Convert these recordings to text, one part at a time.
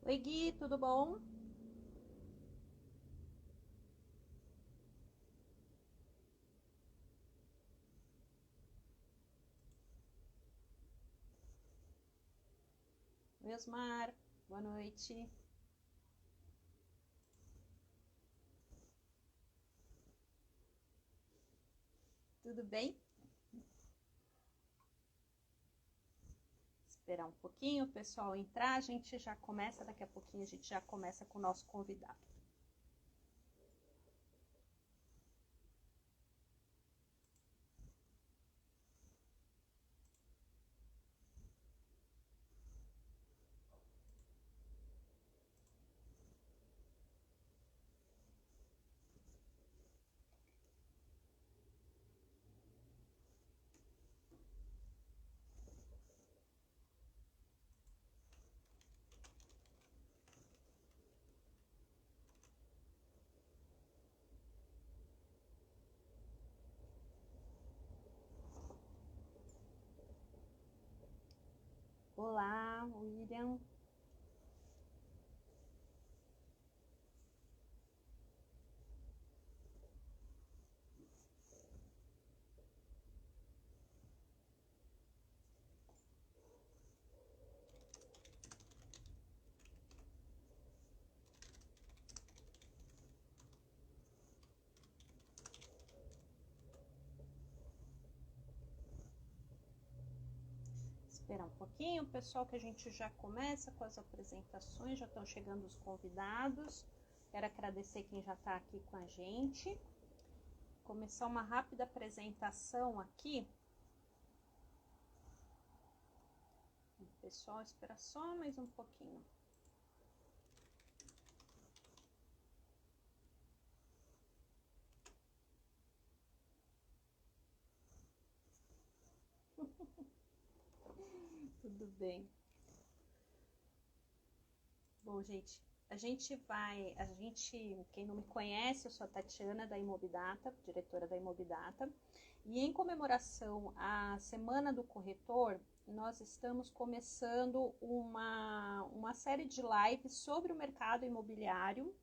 Oi, Gui, tudo bom? Oi, Osmar, boa noite. Tudo bem? Esperar um pouquinho o pessoal entrar, a gente já começa, daqui a pouquinho a gente já começa com o nosso convidado. Olá, William. Esperar um pouquinho, pessoal, que a gente já começa com as apresentações, já estão chegando os convidados. Quero agradecer quem já está aqui com a gente. Começar uma rápida apresentação aqui. Pessoal, espera só mais um pouquinho. Tudo bem. Bom, gente, quem não me conhece, eu sou a Tatiana da Imobidata, diretora da Imobidata, e em comemoração à Semana do Corretor, nós estamos começando uma série de lives sobre o mercado imobiliário,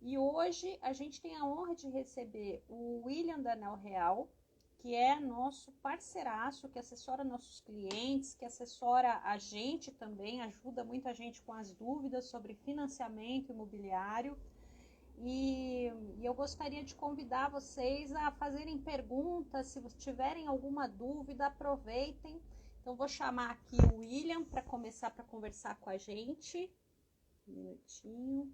e hoje a gente tem a honra de receber o William da Anel Real, que é nosso parceiraço, que assessora nossos clientes, que assessora a gente também, ajuda muita gente com as dúvidas sobre financiamento imobiliário. E eu gostaria de convidar vocês a fazerem perguntas, se tiverem alguma dúvida, aproveitem. Então, vou chamar aqui o William para começar para conversar com a gente. Um minutinho.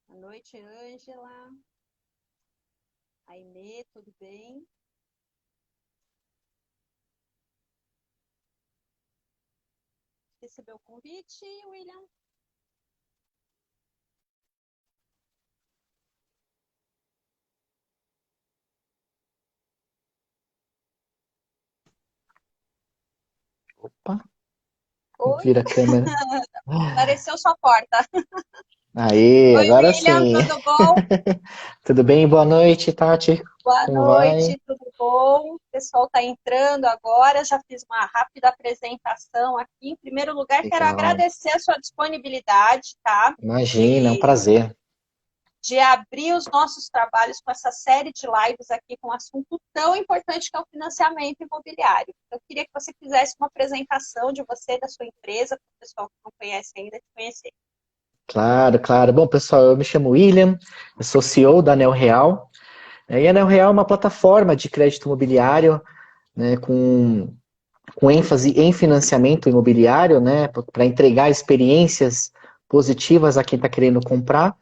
Boa noite, Ângela. Aimee, tudo bem? Recebeu o convite, William? Opa, Oi, vira a câmera. apareceu sua porta. Aí, Oi, agora William, sim. tudo bom? Tudo bem? Boa noite, Tati. Boa Como vai? noite, tudo bom? O pessoal está entrando agora. Já fiz uma rápida apresentação aqui. Em primeiro lugar, quero Legal. agradecer a sua disponibilidade, tá? Imagina, é um De, prazer. de abrir os nossos trabalhos com essa série de lives aqui com um assunto tão importante que é o financiamento imobiliário. Eu queria que você fizesse uma apresentação de você, da sua empresa, para o pessoal que não conhece ainda te conhecer. Claro, claro. Bom, pessoal, eu me chamo William, eu sou CEO da Anel Real. E a Anel Real é uma plataforma de crédito imobiliário, né, com ênfase em financiamento imobiliário, né, para entregar experiências positivas a quem está querendo comprar.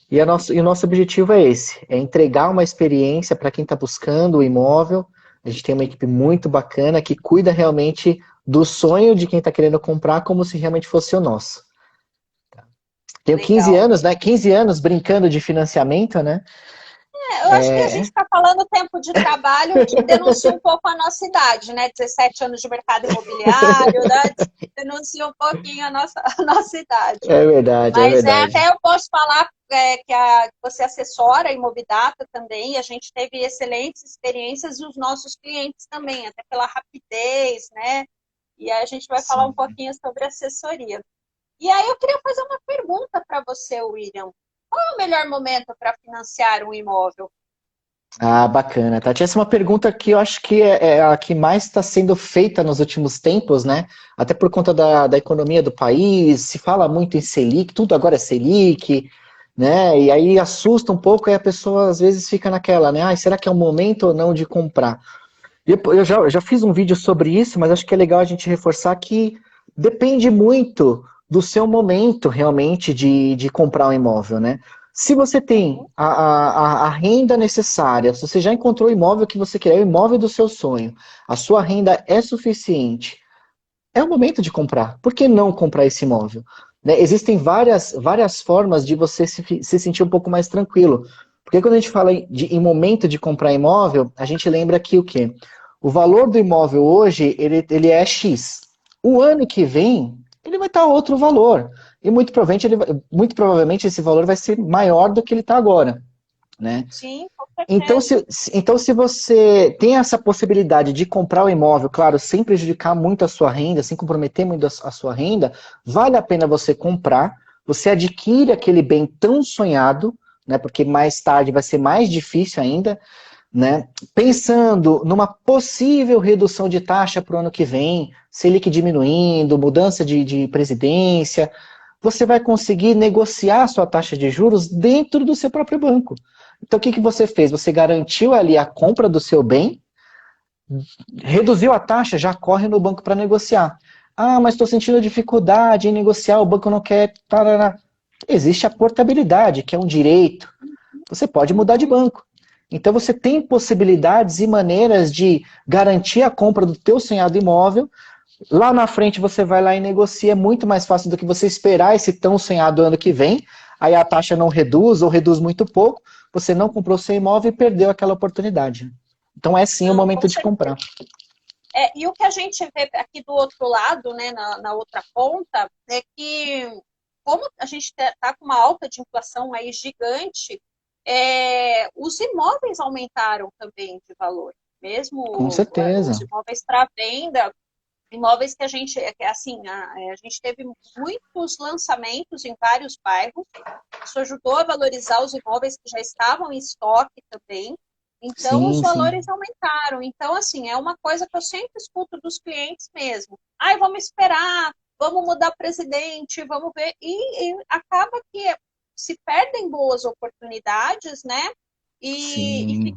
E o nosso objetivo é esse, é entregar uma experiência para quem está buscando o imóvel. A gente tem uma equipe muito bacana que cuida realmente do sonho de quem está querendo comprar como se realmente fosse o nosso. Tenho 15 Legal. anos, né? 15 anos brincando de financiamento, né? Eu acho que a gente está falando tempo de trabalho que denuncia um pouco a nossa idade, né? 17 anos de mercado imobiliário, né? denuncia um pouquinho a nossa idade. É verdade, é Mas verdade. até eu posso falar que você assessora a Imobidata também, e a gente teve excelentes experiências e os nossos clientes também, até pela rapidez, né? E aí a gente vai falar um Sim. pouquinho sobre assessoria. E aí eu queria fazer uma pergunta para você, William. Qual é o melhor momento para financiar um imóvel? Ah, bacana, Tati. Essa é uma pergunta que eu acho que é a que mais está sendo feita nos últimos tempos, né? Até por conta da economia do país, se fala muito em Selic, tudo agora é Selic, né? E aí assusta um pouco e a pessoa às vezes fica naquela, né? Ah, será que é o momento ou não de comprar? Eu já fiz um vídeo sobre isso, mas acho que é legal a gente reforçar que depende muito do seu momento realmente de comprar um imóvel, né? Se você tem Uhum. a renda necessária, se você já encontrou o imóvel que você quer, o imóvel do seu sonho, a sua renda é suficiente, é o momento de comprar. Por que não comprar esse imóvel? Né? Existem várias formas de você se sentir um pouco mais tranquilo. Porque quando a gente fala em momento de comprar imóvel, a gente lembra que o quê? O valor do imóvel hoje, ele é X. O ano que vem, ele vai estar outro valor. E muito provavelmente esse valor vai ser maior do que ele está agora. Né? Sim, com Então certeza. se você tem essa possibilidade de comprar o imóvel, claro, sem prejudicar muito a sua renda, sem comprometer muito a sua renda, vale a pena você comprar, você adquire aquele bem tão sonhado, né, porque mais tarde vai ser mais difícil ainda, né? Pensando numa possível redução de taxa para o ano que vem, Selic diminuindo, mudança de presidência, você vai conseguir negociar a sua taxa de juros dentro do seu próprio banco. Então, o que você fez? Você garantiu ali a compra do seu bem, reduziu a taxa, já corre no banco para negociar. Ah, mas estou sentindo dificuldade em negociar, o banco não quer. Tarará. Existe a portabilidade, que é um direito. Você pode mudar de Uhum. banco. Então você tem possibilidades e maneiras de garantir a compra do teu sonhado imóvel. Lá na frente você vai lá e negocia, é muito mais fácil do que você esperar esse tão sonhado ano que vem. Aí a taxa não reduz ou reduz muito pouco, você não comprou seu imóvel e perdeu aquela oportunidade. Então é sim o Não, com momento de certeza. comprar. E o que a gente vê aqui do outro lado, né, na outra ponta, é que como a gente está com uma alta de inflação aí gigante, os imóveis aumentaram também de valor. Com Mesmo os certeza. imóveis para venda, imóveis que a gente, assim, a gente teve muitos lançamentos em vários bairros, isso ajudou a valorizar os imóveis que já estavam em estoque também. Então, os Sim, sim. valores aumentaram. Então, assim, é uma coisa que eu sempre escuto dos clientes mesmo. Ai, vamos esperar, vamos mudar presidente, vamos ver. E acaba que se perdem boas oportunidades, né? Sim.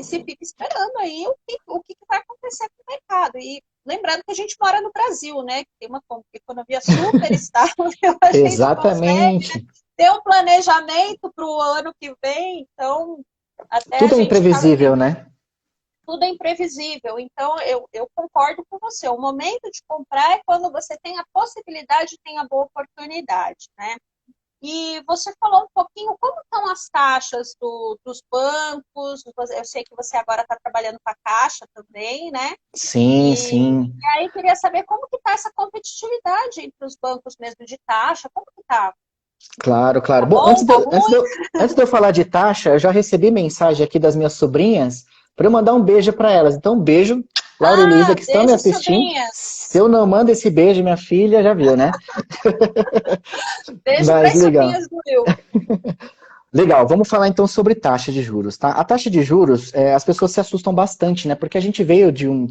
Se fica esperando aí o que vai acontecer com o mercado. E lembrando que a gente mora no Brasil, né? Que tem uma economia super estável, a gente consegue, né, Exatamente. ter um planejamento para o ano que vem, então até a Tudo é gente está imprevisível, né? tudo é imprevisível. Então eu concordo com você. O momento de comprar é quando você tem a possibilidade, tem a boa oportunidade, né? E você falou um pouquinho como estão as taxas dos bancos. Eu sei que você agora está trabalhando com a Caixa também, né? Sim, E sim. aí queria saber como que está essa competitividade entre os bancos mesmo de taxa. Como que tá? Claro, claro. Tá Bom, bom? Tá ruim? antes de eu falar de taxa, eu já recebi mensagem aqui das minhas sobrinhas para eu mandar um beijo para elas. Então, um beijo, Laura e Luísa, Ah, que estão me beijo, assistindo. sobrinhas. Se eu não mando esse beijo, minha filha já viu, né? Beijo para Mas as legal. sobrinhas do Will. Legal, vamos falar então sobre taxa de juros, tá? A taxa de juros, as pessoas se assustam bastante, né? Porque a gente veio de um.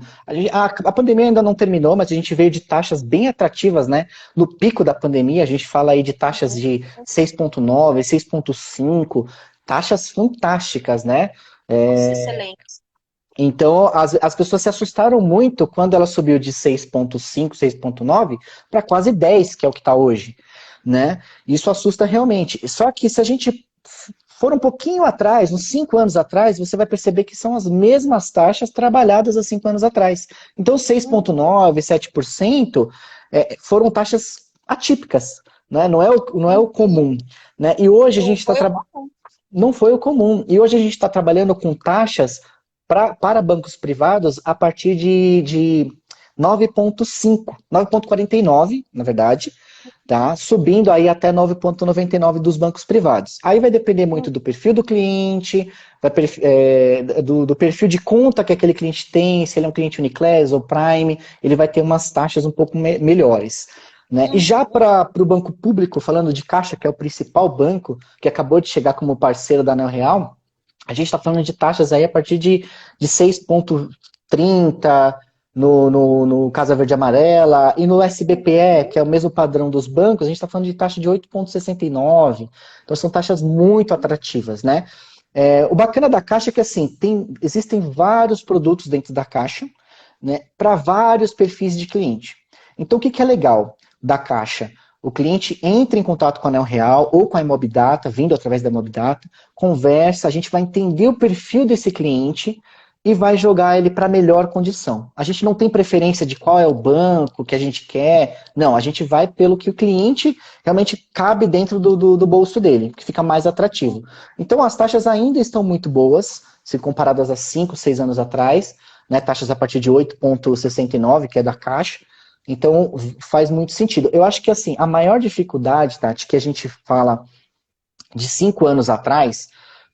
A pandemia ainda não terminou, mas a gente veio de taxas bem atrativas, né? No pico da pandemia, a gente fala aí de taxas de 6,9, 6,5, taxas fantásticas, né? Nossa, excelente. Então, as pessoas se assustaram muito quando ela subiu de 6,5, 6,9 para quase 10, que é o que está hoje, né? Isso assusta realmente. Só que se a gente for um pouquinho atrás, uns 5 anos atrás, você vai perceber que são as mesmas taxas trabalhadas há 5 anos atrás. Então, Uhum, 6,9, 7% foram taxas atípicas, né? Não é o uhum. comum. Né? E hoje a Não gente está foi o comum. não foi o comum. E hoje a gente está trabalhando com taxas para bancos privados a partir de 9,5, 9,49, na verdade, tá? Subindo aí até 9,99 dos bancos privados. Aí vai depender muito do perfil do cliente, do perfil de conta que aquele cliente tem, se ele é um cliente Uniclass ou Prime, ele vai ter umas taxas um pouco melhores. Né? E já para o banco público, falando de Caixa, que é o principal banco, que acabou de chegar como parceiro da Anel Real, a gente está falando de taxas aí a partir de 6,30 no Casa Verde e Amarela, e no SBPE, que é o mesmo padrão dos bancos, a gente está falando de taxa de 8,69. Então são taxas muito atrativas, né? O bacana da Caixa é que assim, existem vários produtos dentro da Caixa, né, para vários perfis de cliente. Então o que é legal da Caixa? O cliente entra em contato com a Anel Real ou com a Imobdata, vindo através da Imobdata, conversa, a gente vai entender o perfil desse cliente e vai jogar ele para melhor condição. A gente não tem preferência de qual é o banco que a gente quer, não, a gente vai pelo que o cliente realmente cabe dentro do bolso dele, que fica mais atrativo. Então as taxas ainda estão muito boas, se comparadas a 5, 6 anos atrás, né, taxas a partir de 8,69, que é da Caixa. Então, faz muito sentido. Eu acho que, assim, a maior dificuldade, Tati, que a gente fala de 5 anos atrás,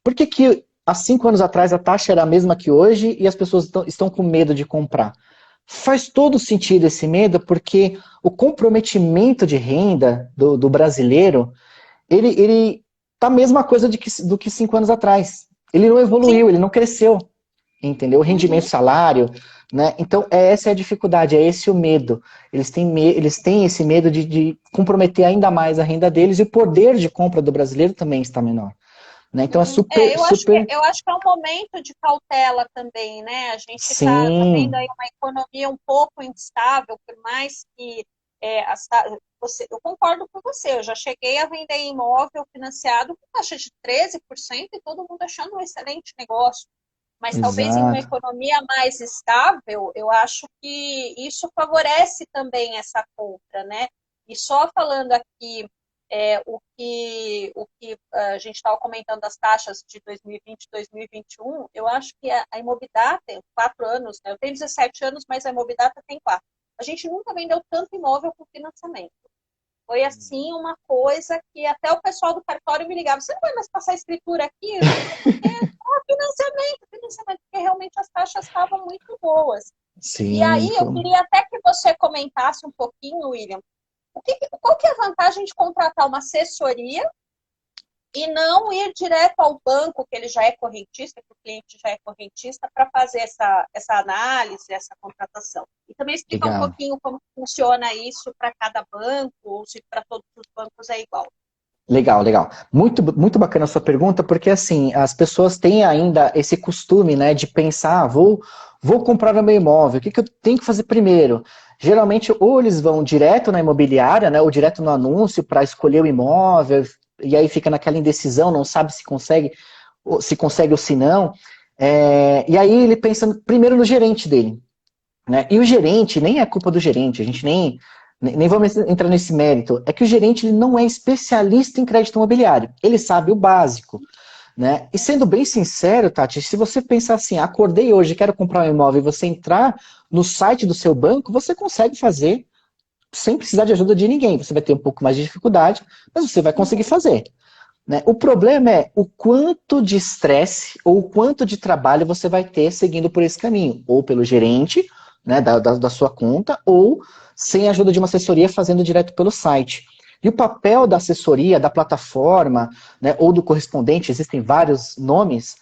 por que há 5 anos atrás a taxa era a mesma que hoje e as pessoas estão com medo de comprar? Faz todo sentido esse medo, porque o comprometimento de renda do brasileiro, ele tá a mesma coisa do que 5 anos atrás. Ele não evoluiu, ele não cresceu. Entendeu? O rendimento, salário, né? Então, essa é a dificuldade, é esse o medo. Eles têm esse medo de comprometer ainda mais a renda deles e o poder de compra do brasileiro também está menor. Né? Então, é super, super... Eu acho que é um momento de cautela também, né? A gente está vendo Sim, aí uma economia um pouco instável, por mais que eu concordo com você, eu já cheguei a vender imóvel financiado com taxa de 13% e todo mundo achando um excelente negócio. Mas talvez em uma exato. economia mais estável, eu acho que isso favorece também essa compra, né? E só falando aqui o que a gente estava comentando das taxas de 2020 e 2021, eu acho que a Imobdata tem 4 anos, né? Eu tenho 17 anos, mas a Imobdata tem 4. A gente nunca vendeu tanto imóvel com financiamento. Foi assim uma coisa que até o pessoal do cartório me ligava, você não vai mais passar escritura aqui? Porque financiamento, porque realmente as taxas estavam muito boas. E Sim, aí eu queria até que você comentasse um pouquinho, William, qual que é a vantagem de contratar uma assessoria e não ir direto ao banco, que ele já é correntista, que o cliente já é correntista, para fazer essa análise, essa contratação. E também explicar um legal. pouquinho como funciona isso para cada banco, ou se para todos os bancos é igual. Legal, legal. Muito, muito bacana a sua pergunta, porque assim, as pessoas têm ainda esse costume, né, de pensar, vou comprar o meu imóvel, o que eu tenho que fazer primeiro? Geralmente, ou eles vão direto na imobiliária, né, ou direto no anúncio para escolher o imóvel, e aí fica naquela indecisão, não sabe se consegue ou se não. E aí ele pensa primeiro no gerente dele, né? E o gerente, nem é culpa do gerente, a gente nem vamos entrar nesse mérito, é que o gerente ele não é especialista em crédito imobiliário, ele sabe o básico. Né? E sendo bem sincero, Tati, se você pensar assim, acordei hoje, quero comprar um imóvel, e você entrar no site do seu banco, você consegue fazer sem precisar de ajuda de ninguém. Você vai ter um pouco mais de dificuldade, mas você vai conseguir fazer. Né? O problema é o quanto de estresse ou o quanto de trabalho você vai ter seguindo por esse caminho, ou pelo gerente, né, da sua conta, ou sem a ajuda de uma assessoria fazendo direto pelo site. E o papel da assessoria, da plataforma, né, ou do correspondente, existem vários nomes,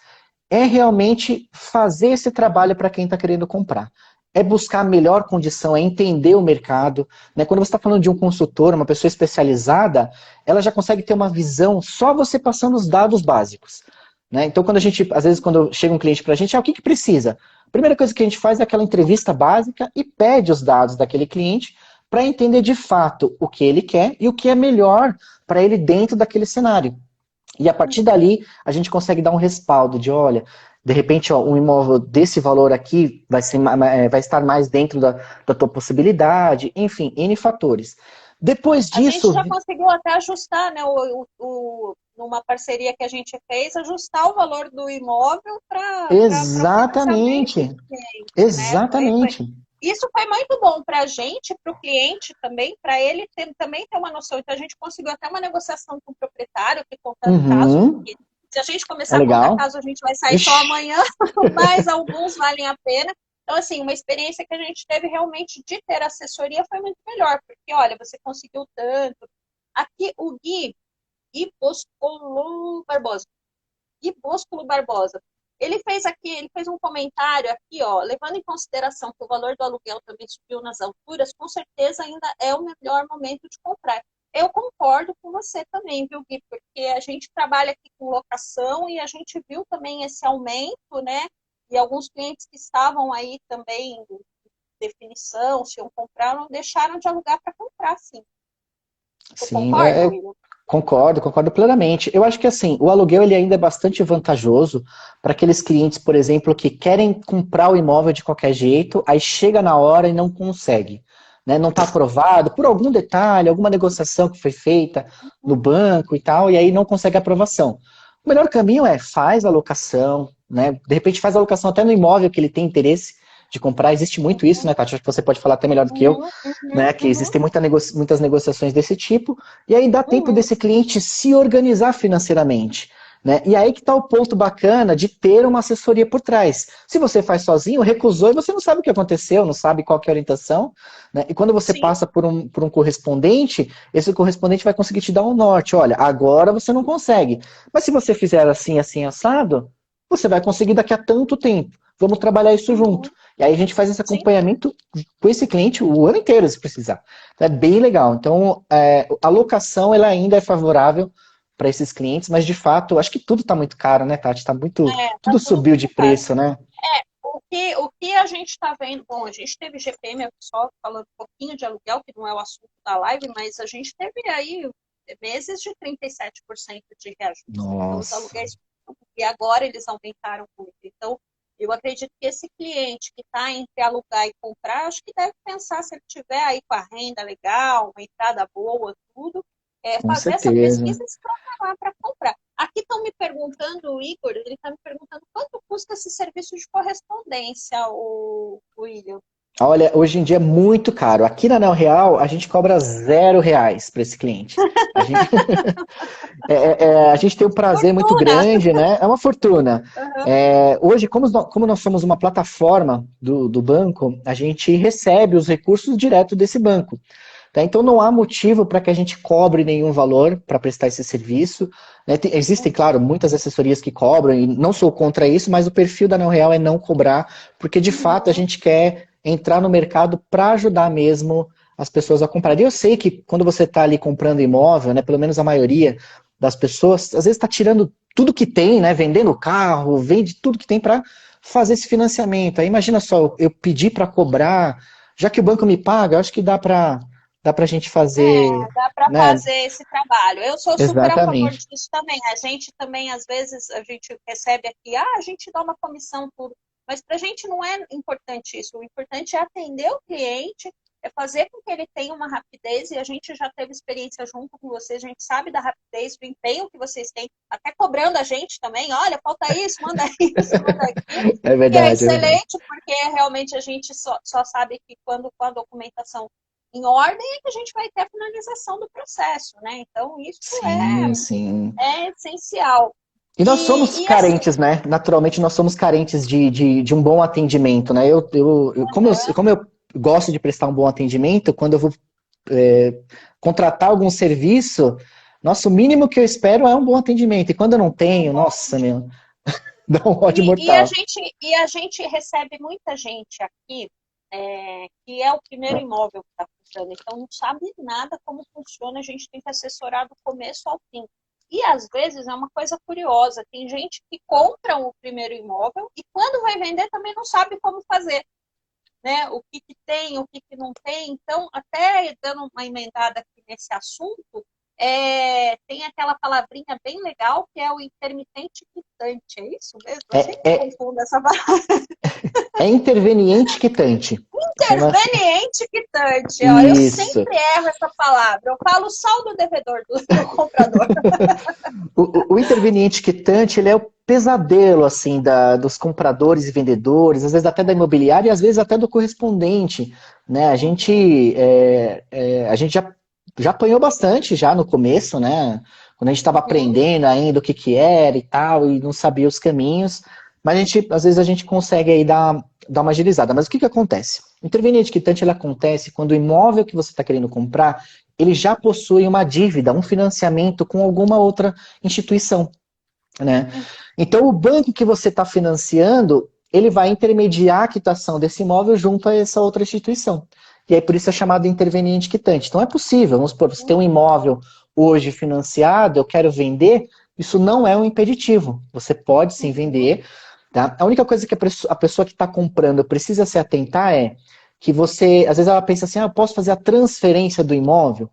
é realmente fazer esse trabalho para quem está querendo comprar. É buscar a melhor condição, é entender o mercado. Né? Quando você está falando de um consultor, uma pessoa especializada, ela já consegue ter uma visão só você passando os dados básicos. Né? Então, às vezes, quando chega um cliente para a gente, o que precisa? A primeira coisa que a gente faz é aquela entrevista básica e pede os dados daquele cliente para entender de fato o que ele quer e o que é melhor para ele dentro daquele cenário. E a partir dali, a gente consegue dar um respaldo de, olha, de repente, ó, um imóvel desse valor aqui vai estar mais dentro da tua possibilidade, enfim, N fatores. Depois A gente disso... já conseguiu até ajustar, né, numa parceria que a gente fez, ajustar o valor do imóvel para o financiamento do Exatamente, cliente, né? exatamente. isso foi muito bom para a gente, para o cliente também, para ele também ter uma noção. Então, a gente conseguiu até uma negociação com o proprietário, que contando casos, Uhum. porque se a gente É começar a contar legal. casos, a gente vai sair só Ixi, amanhã, mas alguns valem a pena. Então, assim, uma experiência que a gente teve realmente de ter assessoria foi muito melhor, porque, olha, você conseguiu tanto. Aqui, o Gui Boscolo Barbosa. Gui Boscolo Barbosa. Ele fez um comentário aqui, ó, levando em consideração que o valor do aluguel também subiu nas alturas, com certeza ainda é o melhor momento de comprar. Eu concordo com você também, viu, Gui? Porque a gente trabalha aqui com locação e a gente viu também esse aumento, né? E alguns clientes que estavam aí também em definição, se iam comprar, não deixaram de alugar para comprar, sim. Tu sim, concorda, William? concordo plenamente. Eu acho que assim, o aluguel ele ainda é bastante vantajoso para aqueles clientes, por exemplo, que querem comprar o imóvel de qualquer jeito, aí chega na hora e não consegue. Né? Não está aprovado por algum detalhe, alguma negociação que foi feita no banco e tal, e aí não consegue aprovação. O melhor caminho é faz a locação, né? De repente faz a locação até no imóvel que ele tem interesse de comprar. Existe muito isso, né, Tati? Acho que você pode falar até melhor do que eu, Uhum, uhum, né? Que uhum, existem muitas negociações desse tipo, e aí dá tempo uhum. desse cliente se organizar financeiramente. Né? E aí que está o ponto bacana de ter uma assessoria por trás. Se você faz sozinho, recusou e você não sabe o que aconteceu, não sabe qual que é a orientação. Né? E quando você Sim. passa por um correspondente, esse correspondente vai conseguir te dar um norte. Olha, agora você não consegue. Mas se você fizer assim, assim, assado, você vai conseguir daqui a tanto tempo. Vamos trabalhar isso junto. Uhum. E aí a gente faz esse Sim. acompanhamento com esse cliente o ano inteiro, se precisar. É bem legal. Então, a locação ela ainda é favorável para esses clientes, mas de fato, acho que tudo está muito caro, né, Tati? Tá muito, Tá tudo tudo subiu de muito caro. preço, né? O que a gente está vendo, bom, a gente teve GPM, só falando um pouquinho de aluguel, que não é o assunto da live, mas a gente teve aí meses de 37% de reajuste. Então, os Nossa, aluguéis, e agora eles aumentaram muito. Então, eu acredito que esse cliente que está entre alugar e comprar, acho que deve pensar, se ele tiver aí com a renda legal, uma entrada boa, tudo, com fazer essa certeza. pesquisa e se programar para comprar. Aqui estão me perguntando, o Igor, ele está me perguntando quanto custa esse serviço de correspondência, o William. Olha, hoje em dia é muito caro. Aqui na Neo Real, a gente cobra R$ 0 para esse cliente. A gente, a gente tem um prazer muito Fortuna! grande, né? É uma fortuna. Uhum. Hoje, como nós somos uma plataforma do banco, a gente recebe os recursos direto desse banco. Tá? Então não há motivo para que a gente cobre nenhum valor para prestar esse serviço. Né? Existem, claro, muitas assessorias que cobram, e não sou contra isso, mas o perfil da Neo Real é não cobrar, porque de fato a Uhum. gente quer entrar no mercado para ajudar mesmo as pessoas a comprar. E eu sei que quando você está ali comprando imóvel, né, pelo menos a maioria das pessoas, às vezes está tirando tudo que tem, né, vendendo o carro, vende tudo que tem para fazer esse financiamento. Aí imagina só, eu pedir para cobrar, já que o banco me paga, eu acho que dá pra gente fazer, Dá para né? fazer esse trabalho. Eu sou super a favor Exatamente. disso também. A gente também, às vezes, a gente recebe aqui, a gente dá uma comissão, tudo. Mas para a gente não é importante isso. O importante é atender o cliente, é fazer com que ele tenha uma rapidez, e a gente já teve experiência junto com vocês, a gente sabe da rapidez, do empenho que vocês têm, até cobrando a gente também, olha, falta isso, manda isso, manda aquilo, É que é verdade, é verdade. excelente, porque realmente a gente só sabe que quando com a documentação em ordem é que a gente vai ter a finalização do processo, né? Então, isso Sim, sim. é essencial. E nós somos E assim, carentes, né? Naturalmente, nós somos carentes de um bom atendimento, né? Como eu gosto de prestar um bom atendimento, quando eu vou contratar algum serviço, nossa, o mínimo que eu espero é um bom atendimento. E quando eu não um tenho, bom nossa, meu, dá um ódio E a mortal. gente, e a gente recebe muita gente aqui que é o primeiro imóvel que está comprando, então não sabe nada como funciona, a gente tem que assessorar do começo ao fim. E às vezes é uma coisa curiosa, tem gente que compra o primeiro imóvel e quando vai vender também não sabe como fazer, né? O que, que tem, o que, que não tem. Então, até dando uma emendada aqui nesse assunto, tem aquela palavrinha bem legal que é o intermitente quitante, é isso mesmo? Eu É, sempre é, confundo essa palavra. é interveniente quitante. Chama... Interveniente quitante. Ó, eu Isso. sempre erro essa palavra. Eu falo saldo devedor do comprador. O interveniente quitante, ele é o pesadelo, assim, dos compradores e vendedores, às vezes até da imobiliária e às vezes até do correspondente, né? A gente já apanhou bastante já no começo, né? Quando a gente estava aprendendo ainda o que era e tal, e não sabia os caminhos, mas às vezes a gente consegue aí dar uma agilizada. Mas o que acontece? O interveniente quitante, ele acontece quando o imóvel que você está querendo comprar, ele já possui uma dívida, um financiamento com alguma outra instituição, né? Então, o banco que você está financiando, ele vai intermediar a quitação desse imóvel junto a essa outra instituição. E aí, por isso é chamado interveniente quitante. Então, é possível, vamos supor, você tem um imóvel hoje financiado, eu quero vender, isso não é um impeditivo. Você pode sim vender, tá? A única coisa que a pessoa que está comprando precisa se atentar é que você, às vezes ela pensa assim, eu posso fazer a transferência do imóvel,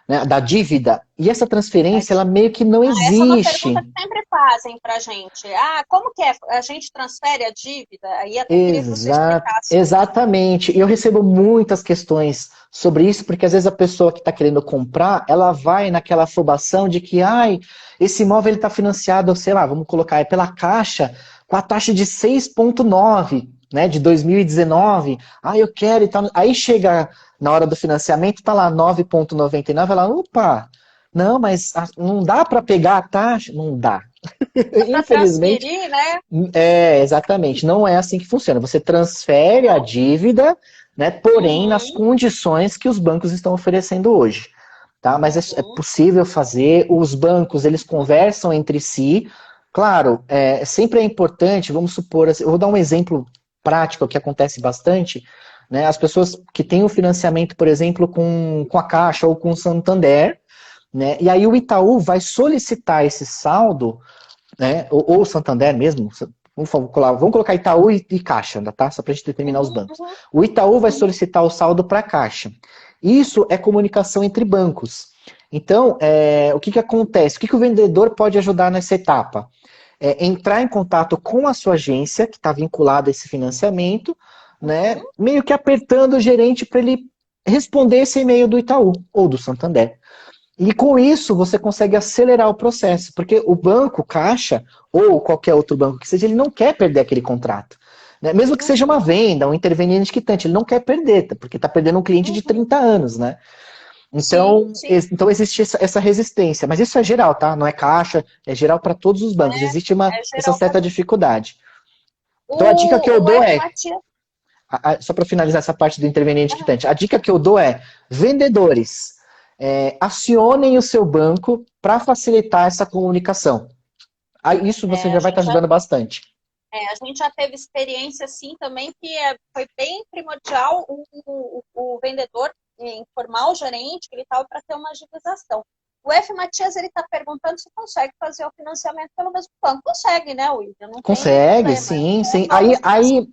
né, da dívida, e essa transferência, ela meio que não Essa é uma pergunta existe. que sempre fazem pra gente. Ah, como que é? A gente transfere a dívida? Aí até queria que você explicasse um pouquinho. Exatamente. E eu recebo muitas questões sobre isso, porque às vezes a pessoa que está querendo comprar, ela vai naquela afobação de que, ai, esse imóvel está financiado, sei lá, vamos colocar, é pela Caixa, com a taxa de 6,9, né, de 2019. Ah, eu quero e tal. Aí chega na hora do financiamento, tá lá 9,99, ela, opa, não, mas não dá para pegar a taxa? Não dá. Dá para Infelizmente, transferir, né? exatamente. Não é assim que funciona. Você transfere a dívida, né, porém nas Uhum, condições que os bancos estão oferecendo hoje. Tá? Mas é uhum, possível fazer. Os bancos, eles conversam entre si. Claro, sempre é importante, vamos supor, assim, eu vou dar um exemplo prático que acontece bastante, né? As pessoas que têm o financiamento, por exemplo, com a Caixa ou com o Santander, né? E aí o Itaú vai solicitar esse saldo, né? Ou o Santander mesmo, vamos colocar Itaú e Caixa, tá? Só para a gente determinar os uhum, bancos. uhum, O Itaú vai uhum. solicitar o saldo para a Caixa. Isso é comunicação entre bancos. Então, o que acontece? O que o vendedor pode ajudar nessa etapa? Entrar em contato com a sua agência, que está vinculada a esse financiamento, né? Meio que apertando o gerente para ele responder esse e-mail do Itaú ou do Santander. E com isso você consegue acelerar o processo, porque o banco, Caixa, ou qualquer outro banco que seja, ele não quer perder aquele contrato. Né? Mesmo que seja uma venda, um interveniente quitante, ele não quer perder, porque está perdendo um cliente de 30 anos, né? Sim, sim. Então existe essa resistência, mas isso é geral, tá? Não é Caixa, é geral para todos os bancos. Existe É essa geral para certa todos. dificuldade. Então a dica que eu O dou F. é, Matias. só para finalizar essa parte do interveniente quitante, a dica que eu dou é, vendedores, acionem o seu banco para facilitar essa comunicação. Aí, isso você É, já vai estar ajudando bastante. a gente já teve experiência assim também que foi bem primordial o vendedor informar o gerente que ele estava para ter uma agilização. O F. Matias ele está perguntando se consegue fazer o financiamento pelo mesmo banco. Consegue, né, William? Não tem Consegue, problema. sim, É sim. uma movimentação.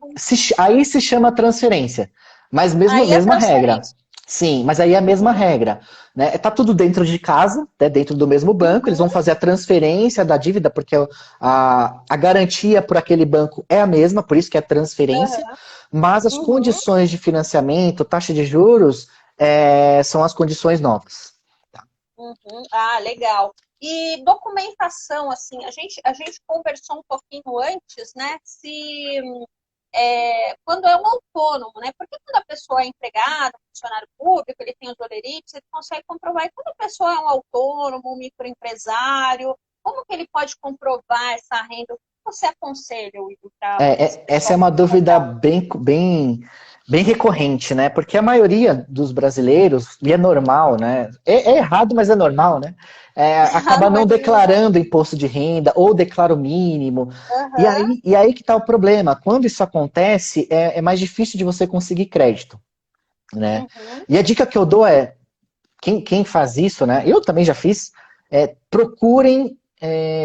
Aí se chama transferência. Mas Aí é mesma regra. transferência. Sim, mas aí é a mesma Uhum, regra. Né? Tá tudo dentro de casa, né? Dentro do mesmo banco. Eles vão uhum, fazer a transferência da dívida, porque a garantia por aquele banco é a mesma, por isso que é transferência. Mas as uhum. condições de financiamento, taxa de juros, são as condições novas. Uhum. Ah, legal. E documentação, assim, a gente conversou um pouquinho antes, né? Se quando é um autônomo, né? Porque quando a pessoa é empregada, funcionário público, ele tem os olerites, ele consegue comprovar. E quando a pessoa é um autônomo, um microempresário, como que ele pode comprovar essa renda? O que você aconselha, Will, para esse Essa pessoal é que uma quer dúvida comprar? bem recorrente, né? Porque a maioria dos brasileiros, e é normal, né? É errado, mas é normal, né? Acaba Errado, não mas é verdade. declarando imposto de renda ou declara o mínimo. Aham, E aí que está o problema. Quando isso acontece, é mais difícil de você conseguir crédito, né? uhum, E a dica que eu dou é, quem faz isso, né? Eu também já fiz. Procurem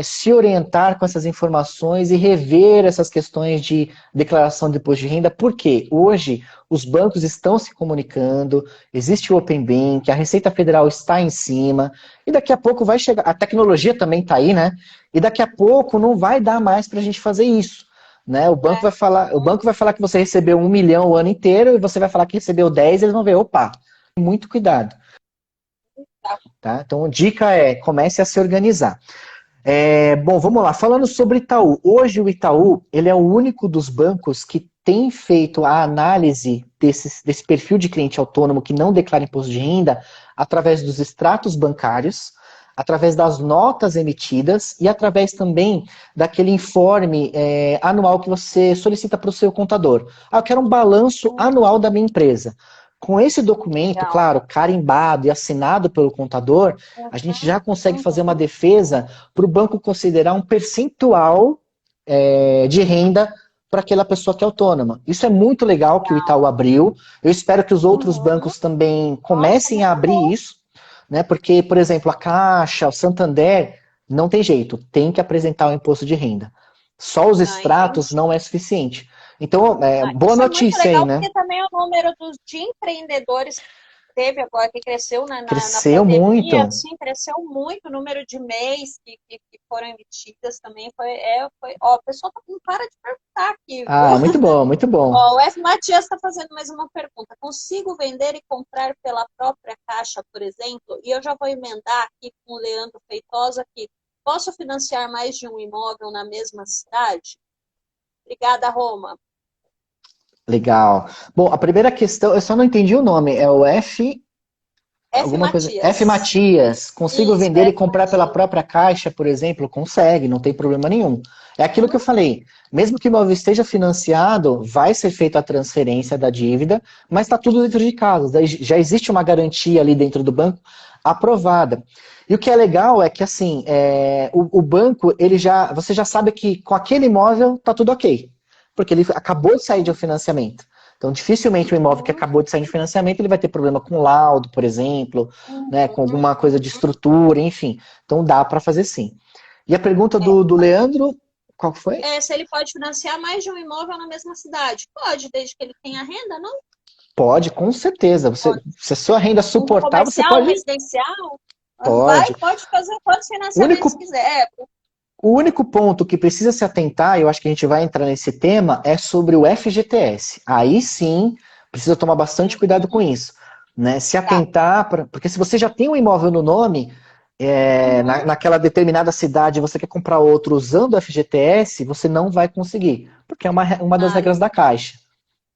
se orientar com essas informações e rever essas questões de declaração de imposto de renda, porque hoje os bancos estão se comunicando, existe o Open Bank, a Receita Federal está em cima, e daqui a pouco vai chegar, a tecnologia também está aí, né? E daqui a pouco não vai dar mais para a gente fazer isso. né? O banco vai falar que você recebeu 1 milhão o ano inteiro e você vai falar que recebeu 10, eles vão ver, opa, muito cuidado. Tá? Então, a dica é, comece a se organizar. Bom, vamos lá. Falando sobre Itaú. Hoje o Itaú, ele é o único dos bancos que tem feito a análise desse perfil de cliente autônomo que não declara imposto de renda através dos extratos bancários, através das notas emitidas e através também daquele informe anual que você solicita para o seu contador. Eu quero um balanço anual da minha empresa. Com esse documento, Legal. claro, carimbado e assinado pelo contador, a gente já consegue fazer uma defesa para o banco considerar um percentual de renda para aquela pessoa que é autônoma. Isso é muito legal que o Itaú abriu. Eu espero que os outros bancos também comecem a abrir isso, né? Porque, por exemplo, a Caixa, o Santander, não tem jeito, tem que apresentar o imposto de renda. Só os extratos não é suficiente. Então, boa notícia aí, né? Porque também o número de empreendedores teve agora, que cresceu na Cresceu pandemia, muito. sim, cresceu muito. O número de MEIs que foram emitidas também ó, o pessoal não para de perguntar aqui, Ah, viu? muito bom, muito bom. Ó, o F. Matias está fazendo mais uma pergunta. Consigo vender e comprar pela própria Caixa, por exemplo? E eu já vou emendar aqui com o Leandro Feitosa aqui. Posso financiar mais de um imóvel na mesma cidade? Obrigada, Roma. Legal. Bom, a primeira questão, eu só não entendi o nome, é o F. alguma coisa. Matias. F. Matias. Consigo Isso, vender e F. comprar pela própria Caixa, por exemplo? Consegue, não tem problema nenhum. É aquilo que eu falei. Mesmo que o imóvel esteja financiado, vai ser feita a transferência da dívida, mas está tudo dentro de casa. Já existe uma garantia ali dentro do banco aprovada. E o que é legal é que assim, o banco, você já sabe que com aquele imóvel está tudo ok. Porque ele acabou de sair de um financiamento. Então, dificilmente o imóvel que acabou de sair de financiamento, ele vai ter problema com laudo, por exemplo, né, com alguma coisa de estrutura, enfim. Então, dá para fazer sim. E a pergunta do Leandro, qual foi? Se ele pode financiar mais de um imóvel na mesma cidade. Pode, desde que ele tenha renda, não? Pode, com certeza. Se a sua renda suportar, você Comercial, pode. residencial, Pode. pode fazer quantos O financiamentos único, quiser. o único ponto que precisa se atentar, eu acho que a gente vai entrar nesse tema, é sobre o FGTS. Aí sim, precisa tomar bastante cuidado com isso. Né? Se atentar, porque se você já tem um imóvel no nome, naquela determinada cidade, você quer comprar outro usando o FGTS, você não vai conseguir, porque é uma das regras da Caixa.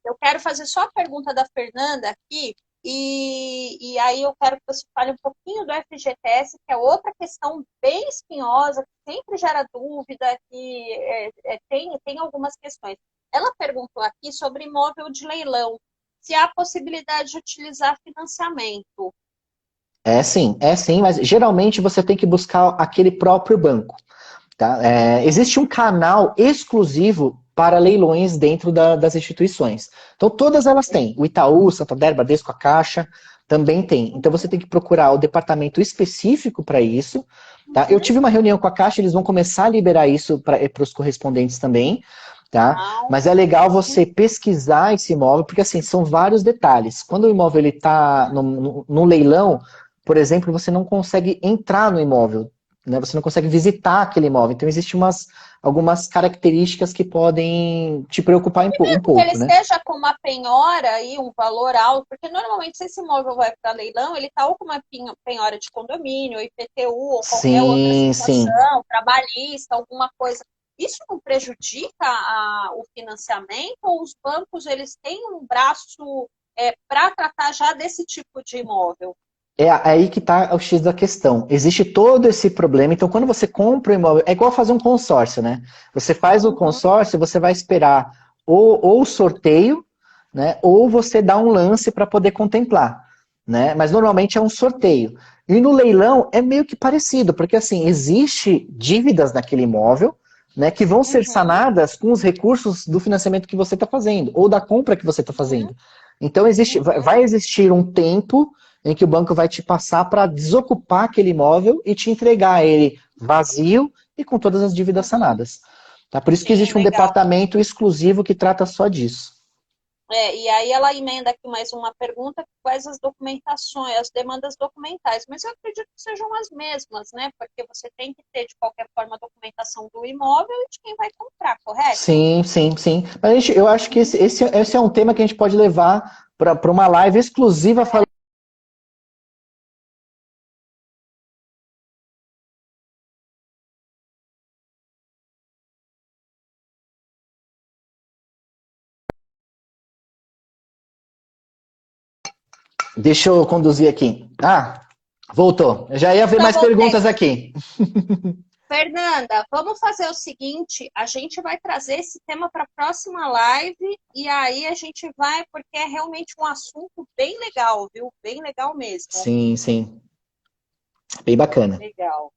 Eu quero fazer só a pergunta da Fernanda aqui, e aí eu quero que você fale um pouquinho do FGTS, que é outra questão bem espinhosa, que sempre gera dúvida, que tem algumas questões. Ela perguntou aqui sobre imóvel de leilão, se há possibilidade de utilizar financiamento. É sim, mas geralmente você tem que buscar aquele próprio banco. Tá? Existe um canal exclusivo para leilões dentro das instituições. Então, todas elas têm. O Itaú, o Santander, Bradesco, a Caixa, também tem. Então, você tem que procurar o departamento específico para isso. Tá? Eu tive uma reunião com a Caixa, eles vão começar a liberar isso para os correspondentes também. Tá? Mas é legal você pesquisar esse imóvel, porque assim, são vários detalhes. Quando o imóvel está no leilão, por exemplo, você não consegue entrar no imóvel. Né, você não consegue visitar aquele imóvel. Então, existem algumas características que podem te preocupar um pouco. Que ele né? esteja com uma penhora e um valor alto, porque normalmente se esse imóvel vai para leilão, ele está ou com uma penhora de condomínio, IPTU, ou qualquer outra situação, trabalhista, alguma coisa. Isso não prejudica o financiamento, ou os bancos eles têm um braço para tratar já desse tipo de imóvel? É aí que está o X da questão. Existe todo esse problema. Então, quando você compra o imóvel, é igual fazer um consórcio, né? Você faz o consórcio, você vai esperar ou o sorteio, né? Ou você dá um lance para poder contemplar, né? Mas normalmente é um sorteio. E no leilão é meio que parecido, porque assim, existe dívidas naquele imóvel, né? Que vão ser sanadas com os recursos do financiamento que você está fazendo, ou da compra que você está fazendo. Então, vai existir um tempo em que o banco vai te passar para desocupar aquele imóvel e te entregar ele vazio e com todas as dívidas sanadas. Tá? Por isso que existe um departamento exclusivo que trata só disso. E aí ela emenda aqui mais uma pergunta, quais as documentações, as demandas documentais, mas eu acredito que sejam as mesmas, né? Porque você tem que ter, de qualquer forma, a documentação do imóvel e de quem vai comprar, correto? Sim, sim, sim. Mas eu acho que esse é um tema que a gente pode levar para uma live exclusiva falando. Deixa eu conduzir aqui. Ah, voltou. Eu já ia ver Já mais voltei. perguntas aqui. Fernanda, vamos fazer o seguinte, a gente vai trazer esse tema para a próxima live e aí a gente vai, porque é realmente um assunto bem legal, viu? Bem legal mesmo. Sim, sim. Bem bacana. Legal,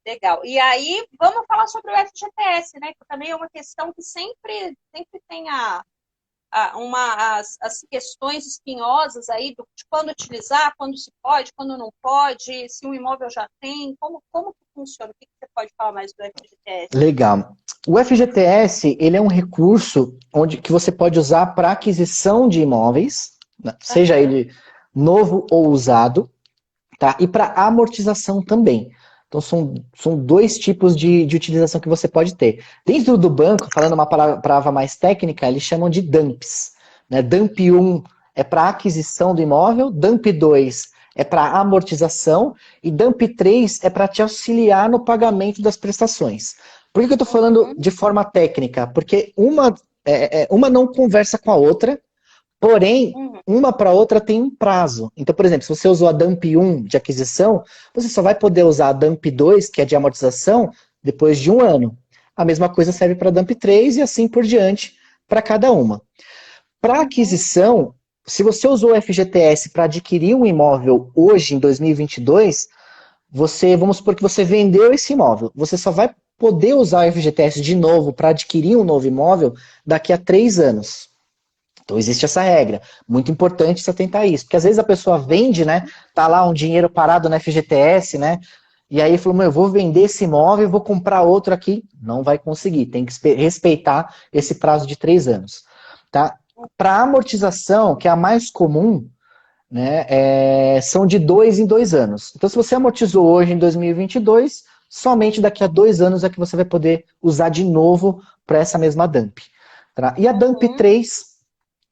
legal. E aí, vamos falar sobre o FGTS, né? Que também é uma questão que sempre tem as questões espinhosas aí de quando utilizar, quando se pode, quando não pode, se um imóvel já tem, como que funciona? O que você pode falar mais do FGTS? Legal. O FGTS, ele é um recurso que você pode usar para aquisição de imóveis, né, seja Aham. ele novo ou usado, tá? E para amortização também. Então, são dois tipos de utilização que você pode ter. Dentro do banco, falando uma palavra mais técnica, eles chamam de DUMPs. Né? DUMP 1 é para aquisição do imóvel, DUMP 2 é para amortização e DUMP 3 é para te auxiliar no pagamento das prestações. Por que eu estou falando Uhum. de forma técnica? Porque uma não conversa com a outra. Porém, Uhum. uma para outra tem um prazo. Então, por exemplo, se você usou a DUMP 1 de aquisição, você só vai poder usar a DUMP 2, que é de amortização, depois de um ano. A mesma coisa serve para a DUMP 3 e assim por diante para cada uma. Para Uhum. aquisição, se você usou o FGTS para adquirir um imóvel hoje, em 2022, vamos supor que você vendeu esse imóvel. Você só vai poder usar o FGTS de novo para adquirir um novo imóvel daqui a 3 anos. Então existe essa regra. Muito importante se atentar a isso. Porque às vezes a pessoa vende, né? Tá lá um dinheiro parado no FGTS, né? E aí falou, meu, eu vou vender esse imóvel e vou comprar outro aqui. Não vai conseguir. Tem que respeitar esse prazo de 3 anos. Tá? Para amortização, que é a mais comum, né? São de 2 em 2 anos. Então, se você amortizou hoje em 2022, somente daqui a 2 anos é que você vai poder usar de novo para essa mesma dump. Tá? E a dump Uhum. 3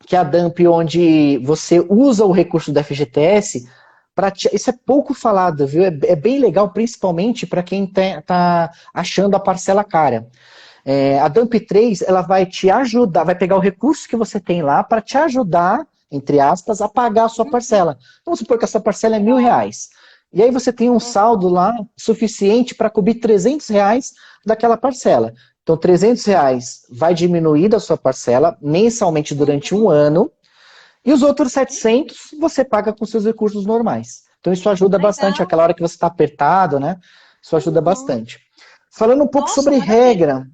que é a dump onde você usa o recurso do FGTS para isso é pouco falado, viu? É bem legal, principalmente para quem tá achando a parcela cara. A dump 3 ela vai te ajudar, vai pegar o recurso que você tem lá para te ajudar, entre aspas, a pagar a sua Uhum. parcela. Vamos supor que essa parcela é Legal. R$ 1.000. E aí você tem um Uhum. saldo lá suficiente para cobrir R$ 300 daquela parcela. Então, R$ 300 vai diminuir da sua parcela mensalmente durante Uhum. um ano, e os outros 700 você paga com seus recursos normais. Então, isso ajuda bastante. Legal. Aquela hora que você está apertado, né? Isso ajuda Uhum. bastante. Falando um pouco Nossa, sobre maravilha. regra,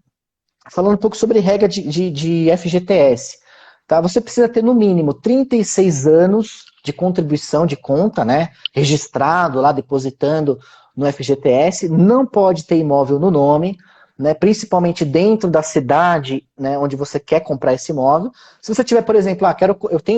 falando um pouco sobre regra de FGTS. Tá? Você precisa ter no mínimo 36 anos de contribuição de conta, né? Registrado lá, depositando no FGTS. Não pode ter imóvel no nome, né? Principalmente dentro da cidade, né? Onde você quer comprar esse imóvel. Se você tiver, por exemplo,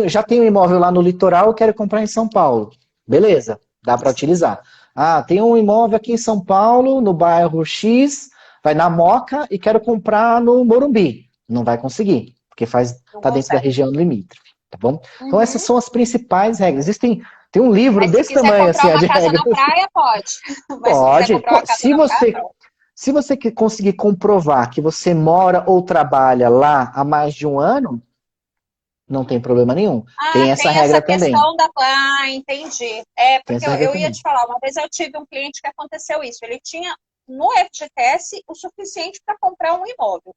já tenho um imóvel lá no litoral, eu quero comprar em São Paulo. Beleza, dá para utilizar. Ah, tem um imóvel aqui em São Paulo, no bairro X, vai na Moca e quero comprar no Morumbi. Não vai conseguir, porque Não tá dentro da consegue. região limítrofe, tá bom? Então essas Uhum. são as principais regras. Tem um livro Mas se desse quiser tamanho comprar assim, ó, uma de casa na regras. praia, pode. Mas se quiser Pode. comprar uma casa na praia, não. Se você conseguir comprovar que você mora ou trabalha lá há mais de um ano, não tem problema nenhum. Ah, Tem essa tem essa regra também. questão da. Ah, entendi. É, Tem porque essa eu, regra eu ia também. te falar, uma vez eu tive um cliente que aconteceu isso. Ele tinha no FGTS o suficiente para comprar um imóvel,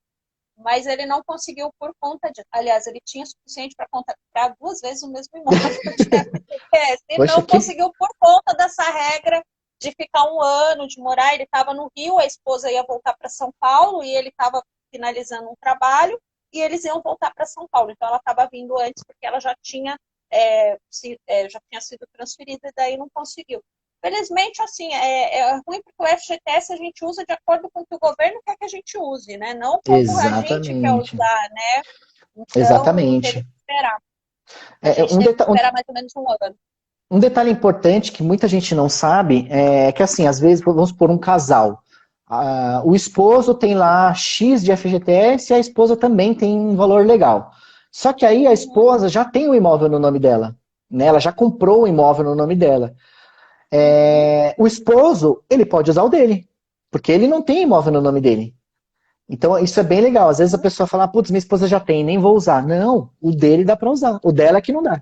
mas ele não conseguiu por conta de. Aliás, ele tinha o suficiente para comprar 2 vezes o mesmo imóvel de FGTS e Poxa, não conseguiu por conta dessa regra de ficar um ano, de morar. Ele estava no Rio, a esposa ia voltar para São Paulo e ele estava finalizando um trabalho e eles iam voltar para São Paulo. Então ela estava vindo antes porque ela já tinha sido transferida e daí não conseguiu. Felizmente, assim, é ruim porque o FGTS a gente usa de acordo com o que o governo quer que a gente use, né? Não como a gente quer exatamente. usar, né? Então, Exatamente. recuperar. A É, gente um, tem que deta recuperar mais ou menos um ano. um detalhe importante que muita gente não sabe é que, assim, às vezes, vamos supor um casal. O esposo tem lá X de FGTS e a esposa também tem um valor legal. Só que aí a Uhum, esposa já tem o imóvel no nome dela, né? Ela já comprou o imóvel no nome dela. uhum. O esposo, ele pode usar o dele, porque ele não tem imóvel no nome dele. Então, isso é bem legal. Às vezes a pessoa fala, putz, minha esposa já tem, nem vou usar. Não, o dele dá para usar, o dela é que não dá.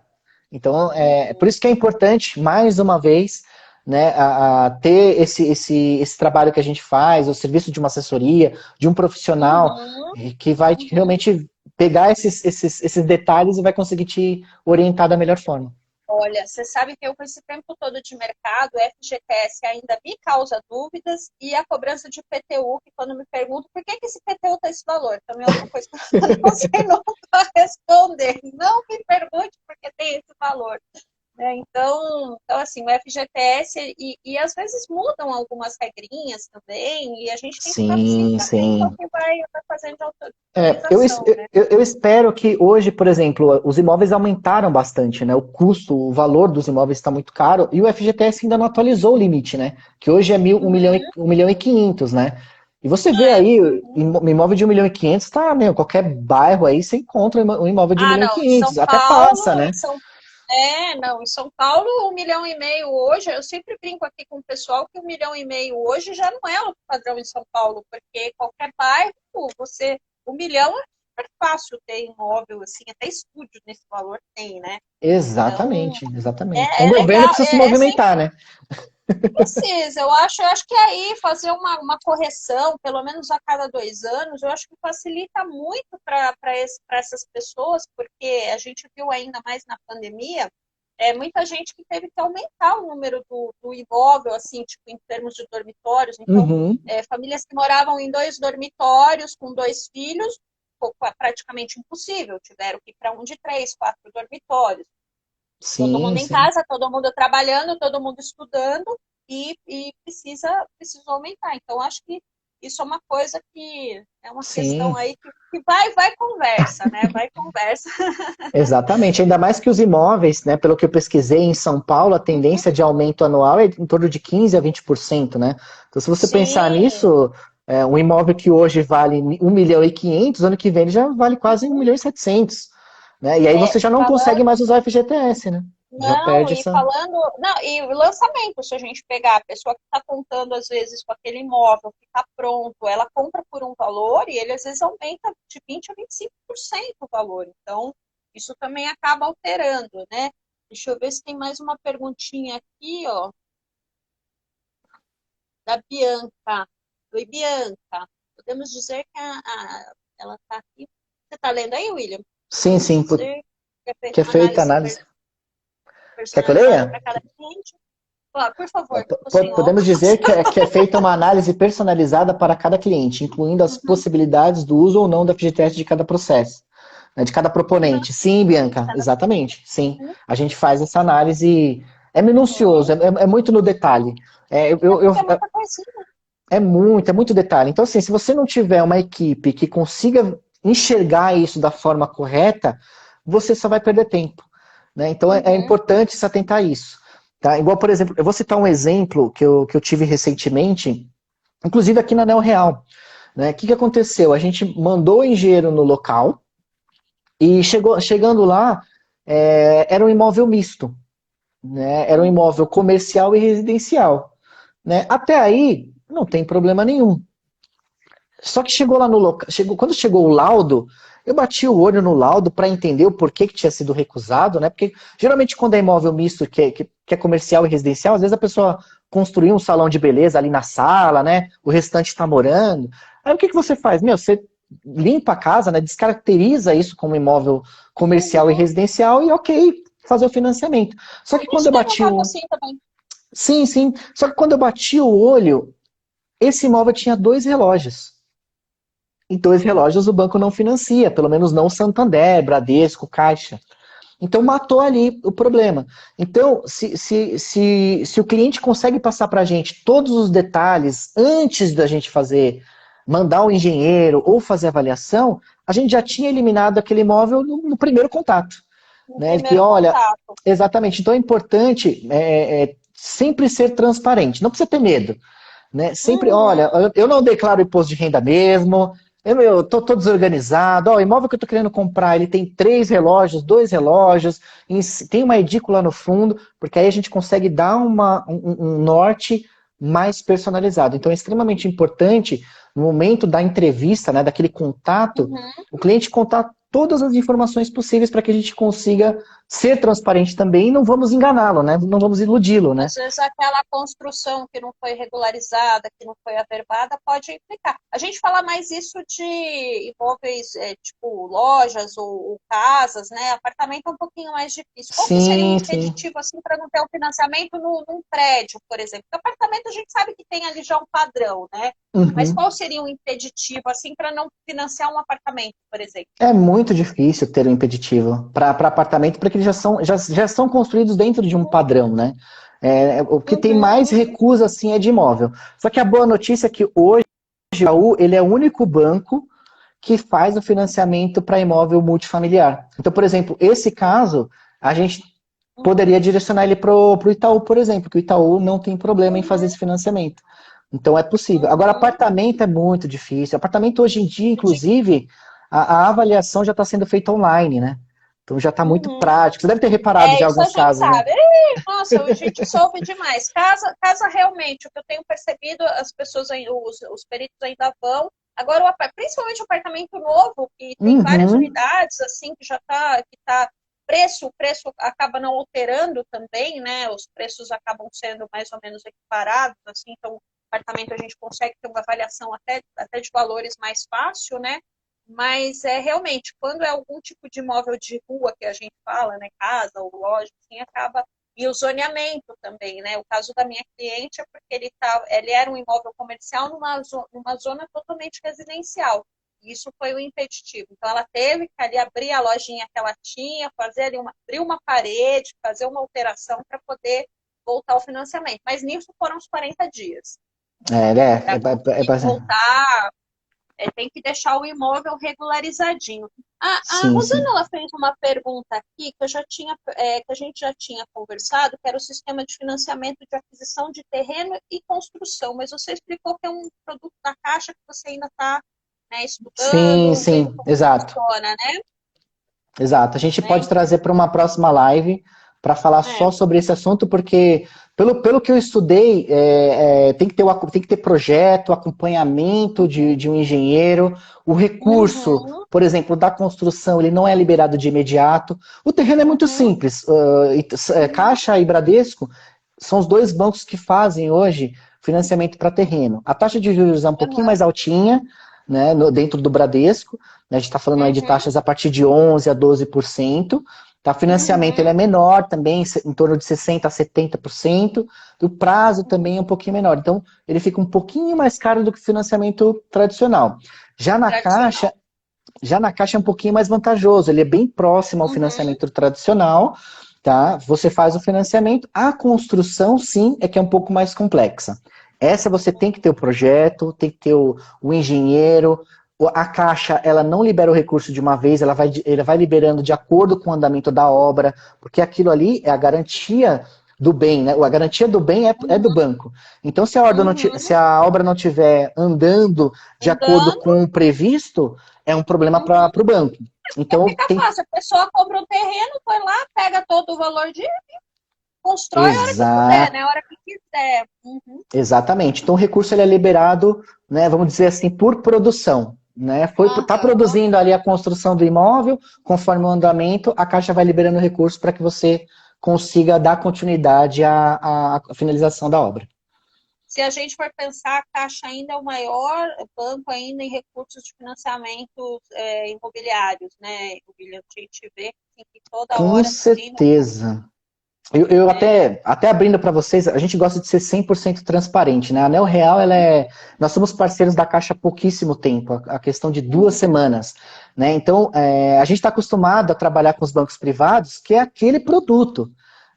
Então, por isso que é importante, mais uma vez, né, a ter esse trabalho que a gente faz, o serviço de uma assessoria, de um profissional Uhum, que vai uhum. realmente pegar esses detalhes e vai conseguir te orientar da melhor forma. Olha, você sabe que eu, com esse tempo todo de mercado, o FGTS ainda me causa dúvidas e a cobrança de PTU, que quando me perguntam por que esse PTU está esse valor, também é outra coisa que eu não sei nunca responder. Não me pergunte por que tem esse valor. Então, assim, o FGTS, e às vezes mudam algumas regrinhas também, e a gente tem que ficar Sim, sempre atento ao sim. que vai fazendo de Eu, autorização, né? eu espero que hoje, por exemplo, os imóveis aumentaram bastante, né? O custo, o valor dos imóveis está muito caro e o FGTS ainda não atualizou o limite, né? Que hoje é um milhão, Uhum, 1.500.000, né? E você vê aí, uhum. um imóvel de 1.500.000 tá, né? Qualquer bairro aí você encontra um imóvel de um Ah, milhão e não, em São quinhentos, até passa, Paulo, né? não, em São Paulo, 1,5 milhão hoje, eu sempre brinco aqui com o pessoal que 1,5 milhão hoje já não é o padrão em São Paulo, porque qualquer bairro, você, 1 milhão é super fácil ter imóvel, assim, até estúdio nesse valor tem, né? Então, Exatamente, exatamente. O é governo legal, precisa se é sempre movimentar, né? precisa, eu acho que aí fazer uma correção, pelo menos a cada 2 anos, eu acho que facilita muito para essas pessoas, porque a gente viu ainda mais na pandemia, muita gente que teve que aumentar o número do imóvel, assim, tipo, em termos de dormitórios. Então, Uhum. famílias que moravam em 2 dormitórios com 2 filhos, praticamente impossível, tiveram que ir para um de 3, 4 dormitórios. Todo Sim, mundo em sim. casa, todo mundo trabalhando, todo mundo estudando e precisa aumentar. Então, acho que isso é uma coisa que é uma questão Sim. aí que vai conversa, né? Vai conversa. Exatamente, ainda mais que os imóveis, né, pelo que eu pesquisei, em São Paulo, a tendência de aumento anual é em torno de 15 a 20%, né? Então, se você pensar Sim. nisso, um imóvel que hoje vale 1.500.000, ano que vem ele já vale quase 1.700.000, né? E aí você já não consegue Falando mais usar o FGTS, né? Já Não, perde e essa... falando, não, e o lançamento, se a gente pegar a pessoa que está contando, às vezes, com aquele imóvel que está pronto, ela compra por um valor e ele, às vezes, aumenta de 20 a 25% o valor. Então, isso também acaba alterando, né? Deixa eu ver se tem mais uma perguntinha aqui, ó, da Bianca. Oi, Bianca. Podemos dizer que ela está aqui. Você está lendo aí, William? Sim, Podemos sim, dizer que é feita que é uma feita a análise análise. Quer que eu personalizada leia? para cada cliente. Claro, por favor, o senhor. Podemos dizer que é feita uma análise personalizada para cada cliente, incluindo as Uhum, possibilidades do uso ou não da FGTS de cada processo, né, de cada uhum, proponente. Sim, Bianca, cada- exatamente. Sim, uhum, a gente faz essa análise. É uhum. minucioso, é muito no detalhe. É, É porque é muita coisinha. é muito detalhe. Então, assim, se você não tiver uma equipe que consiga enxergar isso da forma correta, você só vai perder tempo. Né? Então, é Uhum, importante se atentar a isso. Tá? Igual, por exemplo, eu vou citar um exemplo que eu tive recentemente, inclusive aqui na Neo Real. Né? O que aconteceu? A gente mandou o engenheiro no local e chegando lá, era um imóvel misto. Né? Era um imóvel uhum. comercial e residencial. Né? Até aí, não tem problema nenhum. Só que chegou lá no local, quando chegou o laudo, eu bati o olho no laudo para entender o porquê que tinha sido recusado, né? Porque geralmente quando é imóvel misto, que é comercial e residencial, às vezes a pessoa construiu um salão de beleza ali na sala, né? O restante está morando. Aí o que você faz? Meu, você limpa a casa, né? Descaracteriza isso como imóvel comercial e Uhum. residencial e ok, fazer o financiamento. Só A que quando gente eu teve um bati caso o. assim também. Sim, sim. Só que quando eu bati o olho, esse imóvel tinha dois relógios. E dois relógios o banco não financia, pelo menos não Santander, Bradesco, Caixa. Então matou ali o problema. Então, se o cliente consegue passar para a gente todos os detalhes antes da gente fazer mandar o engenheiro ou fazer avaliação, a gente já tinha eliminado aquele imóvel no primeiro contato. No Né? Que, primeiro olha, contato. exatamente. Então é importante sempre ser transparente, não precisa ter medo. Né? Sempre, olha, eu não declaro imposto de renda mesmo, eu tô desorganizado, ó, o imóvel que eu tô querendo comprar, ele tem 3 relógios, 2 relógios, tem uma edícula no fundo, porque aí a gente consegue dar um norte mais personalizado. Então é extremamente importante, no momento da entrevista, né, daquele contato, o cliente contar todas as informações possíveis para que a gente consiga ser transparente também e não vamos enganá-lo, né? Não vamos iludi-lo, né? Às vezes aquela construção que não foi regularizada, que não foi averbada, pode implicar. A gente fala mais isso de imóveis, tipo lojas ou casas, né? Apartamento é um pouquinho mais difícil. Qual que seria um Sim, sim. impeditivo assim para não ter um financiamento num prédio, por exemplo? Porque apartamento a gente sabe que tem ali já um padrão, né? Mas qual seria um impeditivo assim para não financiar um apartamento, por exemplo? É muito difícil ter um impeditivo para apartamento, porque eles já são construídos dentro de um padrão, né? O que tem mais recusa, assim, é de imóvel. Só que a boa notícia é que hoje o Itaú, ele é o único banco que faz o financiamento para imóvel multifamiliar. Então, por exemplo, esse caso, a gente poderia direcionar ele para o Itaú, por exemplo, que o Itaú não tem problema em fazer esse financiamento. Então é possível. Agora, apartamento é muito difícil. Apartamento hoje em dia, inclusive, a avaliação já está sendo feita online, né? Então já está muito prático. Você deve ter reparado já Isso a alguns gente casos, né? sabe. Nossa, a gente soube demais. Casa realmente, o que eu tenho percebido, as pessoas, os peritos ainda vão. Agora, principalmente o apartamento novo, que tem várias unidades, assim, que já está, o preço acaba não alterando também, né? Os preços acabam sendo mais ou menos equiparados, assim, então, apartamento a gente consegue ter uma avaliação até de valores mais fácil, né? Mas realmente, quando é algum tipo de imóvel de rua que a gente fala, né, casa ou loja, assim, acaba. E o zoneamento também, né? O caso da minha cliente é porque ele era um imóvel comercial numa zona totalmente residencial. Isso foi o impeditivo. Então, ela teve que ali abrir a lojinha que ela tinha, fazer ali abrir uma parede, fazer uma alteração para poder voltar ao financiamento. Mas nisso foram os 40 dias. Para conseguir voltar, tem que deixar o imóvel regularizadinho. A Sim, Rosana sim. ela fez uma pergunta aqui que a gente já tinha conversado, que era o sistema de financiamento de aquisição de terreno e construção, mas você explicou que é um produto da Caixa que você ainda está, né, Sim, estudando, vendo sim, como exato. funciona, né? Exato. A gente pode trazer para uma próxima live para falar só sobre esse assunto, porque pelo que eu estudei, tem que ter projeto, acompanhamento de um engenheiro, o recurso, por exemplo, da construção, ele não é liberado de imediato. O terreno é muito simples. Caixa e Bradesco são os dois bancos que fazem hoje financiamento para terreno. A taxa de juros é um pouquinho mais altinha, né, dentro do Bradesco. A gente está falando aí de taxas a partir de 11% a 12%. Tá? O financiamento ele é menor também, em torno de 60% a 70%. O prazo também é um pouquinho menor. Então, ele fica um pouquinho mais caro do que o financiamento tradicional. Já na Caixa é um pouquinho mais vantajoso. Ele é bem próximo ao financiamento tradicional. Tá? Você faz o financiamento. A construção, sim, é que é um pouco mais complexa. Essa você tem que ter o projeto, tem que ter o engenheiro. A Caixa, ela não libera o recurso de uma vez, ela vai liberando de acordo com o andamento da obra, porque aquilo ali é a garantia do bem, né? A garantia do bem é do banco. Então, se a obra não estiver andando de acordo com o previsto, é um problema para o banco. Então, Fica fácil, a pessoa compra um terreno, foi lá, pega todo o valor de constrói a hora que puder, né? A hora que quiser. Exatamente. Então o recurso ele é liberado, né, vamos dizer assim, por produção. Né? Tá produzindo ali a construção do imóvel, conforme o andamento, a Caixa vai liberando recurso para que você consiga dar continuidade à finalização da obra. Se a gente for pensar, a Caixa ainda é o maior banco ainda em recursos de financiamento imobiliários, né? A gente vê assim, que toda Com hora certeza. Eu até abrindo para vocês, a gente gosta de ser 100% transparente, né? A Anel Real, nós somos parceiros da Caixa há pouquíssimo tempo, a questão de 2 semanas, né? Então, a gente está acostumado a trabalhar com os bancos privados, que é aquele produto,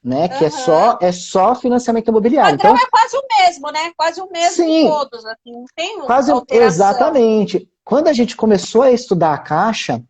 né? Que Aham. é só financiamento O imobiliário. padrão Então, é quase o mesmo, né? Quase o mesmo em sim, todos, assim, não tem quase alteração. exatamente. Quando a gente começou a estudar a Caixa,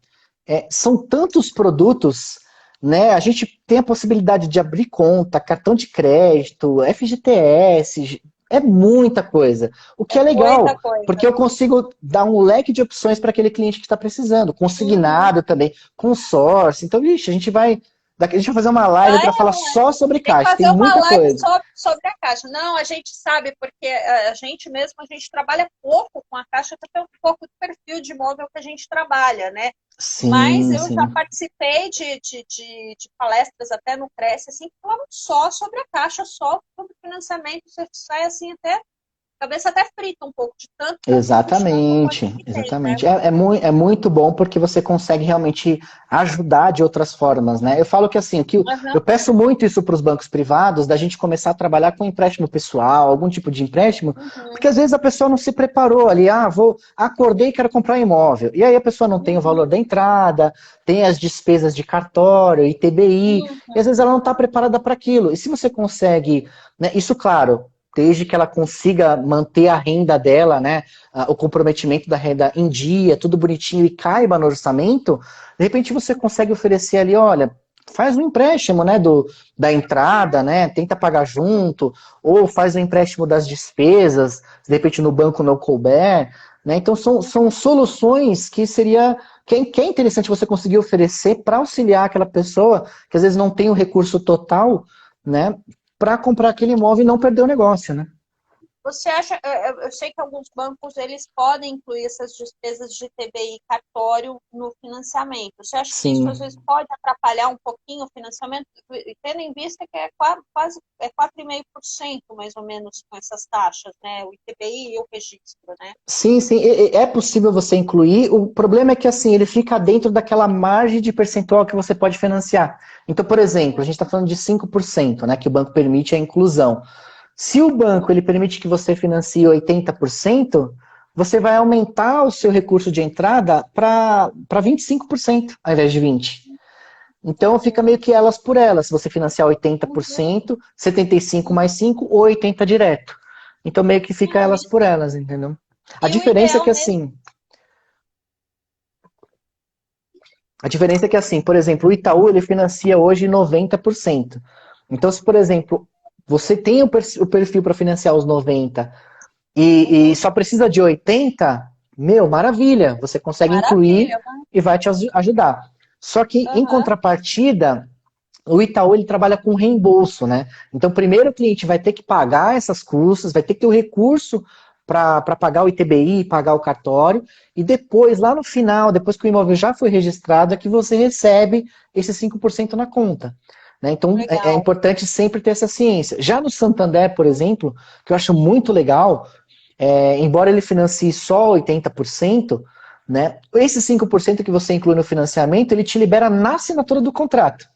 são tantos produtos, né? A gente tem a possibilidade de abrir conta, cartão de crédito, FGTS, é muita coisa. O que É é muita legal, porque coisa. eu consigo dar um leque de opções para aquele cliente que está precisando. Uhum. Consignado também, consórcio. Então, vixe, a gente vai. A gente vai fazer uma live Ah, para falar só sobre tem que Caixa, tem fazer uma muita live coisa. sobre a Caixa. Não, a gente sabe, porque a gente mesmo, a gente trabalha pouco com a Caixa, até um pouco do perfil de imóvel que a gente trabalha, né? Mas Sim, eu já sim. participei de palestras até no Cresce, assim, que falavam só sobre a Caixa, só sobre financiamento. Você sai assim até, a cabeça até frita um pouco, de tanta opção e propósito Exatamente, que tem, né? exatamente. É muito bom porque você consegue realmente ajudar de outras formas, né? Eu falo que assim, eu Uhum, peço muito isso para os bancos privados, da gente começar a trabalhar com empréstimo pessoal, algum tipo de empréstimo, porque uhum, às vezes a pessoa não se preparou ali, acordei e quero comprar imóvel. E aí a pessoa não tem o valor uhum, da entrada, tem as despesas de cartório, ITBI, e às uhum. vezes ela não está preparada para aquilo. E se você consegue, né, isso claro, desde que ela consiga manter a renda dela, né? O comprometimento da renda em dia, tudo bonitinho e caiba no orçamento, de repente você consegue oferecer ali, olha, faz um empréstimo, né, da entrada, né, tenta pagar junto, ou faz um empréstimo das despesas, de repente no banco não couber, né, então são soluções que é interessante você conseguir oferecer para auxiliar aquela pessoa que às vezes não tem o recurso total, né, para comprar aquele imóvel e não perder o negócio, né. Você acha, eu sei que alguns bancos eles podem incluir essas despesas de TBI cartório no financiamento. Você acha que isso às Sim. vezes pode atrapalhar um pouquinho o financiamento, tendo em vista que é quase 4,5% mais ou menos com essas taxas, né? O ITBI e o registro, né? Sim, sim, é possível você incluir. O problema é que assim, ele fica dentro daquela margem de percentual que você pode financiar. Então, por exemplo, a gente está falando de 5%, né, que o banco permite a inclusão. Se o banco ele permite que você financie 80%, você vai aumentar o seu recurso de entrada para 25% ao invés de 20%. Então fica meio Uhum, que elas por elas. Se você financiar uhum. 80%, 75 mais 5 ou 80 direto. Então meio que fica Não, elas por elas, entendeu? A e o diferença é ideal que mesmo. assim, a diferença é que assim, por exemplo, o Itaú ele financia hoje 90%. Então, se por exemplo, você tem o perfil para financiar os 90 e Uhum, só precisa de 80, meu, maravilha, você consegue incluir maravilha, né? e vai te ajudar. Só que em Aham, contrapartida, o Itaú ele trabalha com reembolso, né? Então, primeiro o cliente vai ter que pagar essas custas, vai ter que ter o recurso para pagar o ITBI, pagar o cartório, e depois, lá no final, depois que o imóvel já foi registrado, é que você recebe esses 5% na conta. Né? Então, é legal. importante sempre ter essa ciência. Já no Santander, por exemplo, que eu acho muito legal, embora ele financie só 80%, né, esses 5% que você inclui no financiamento, ele te libera na assinatura do contrato.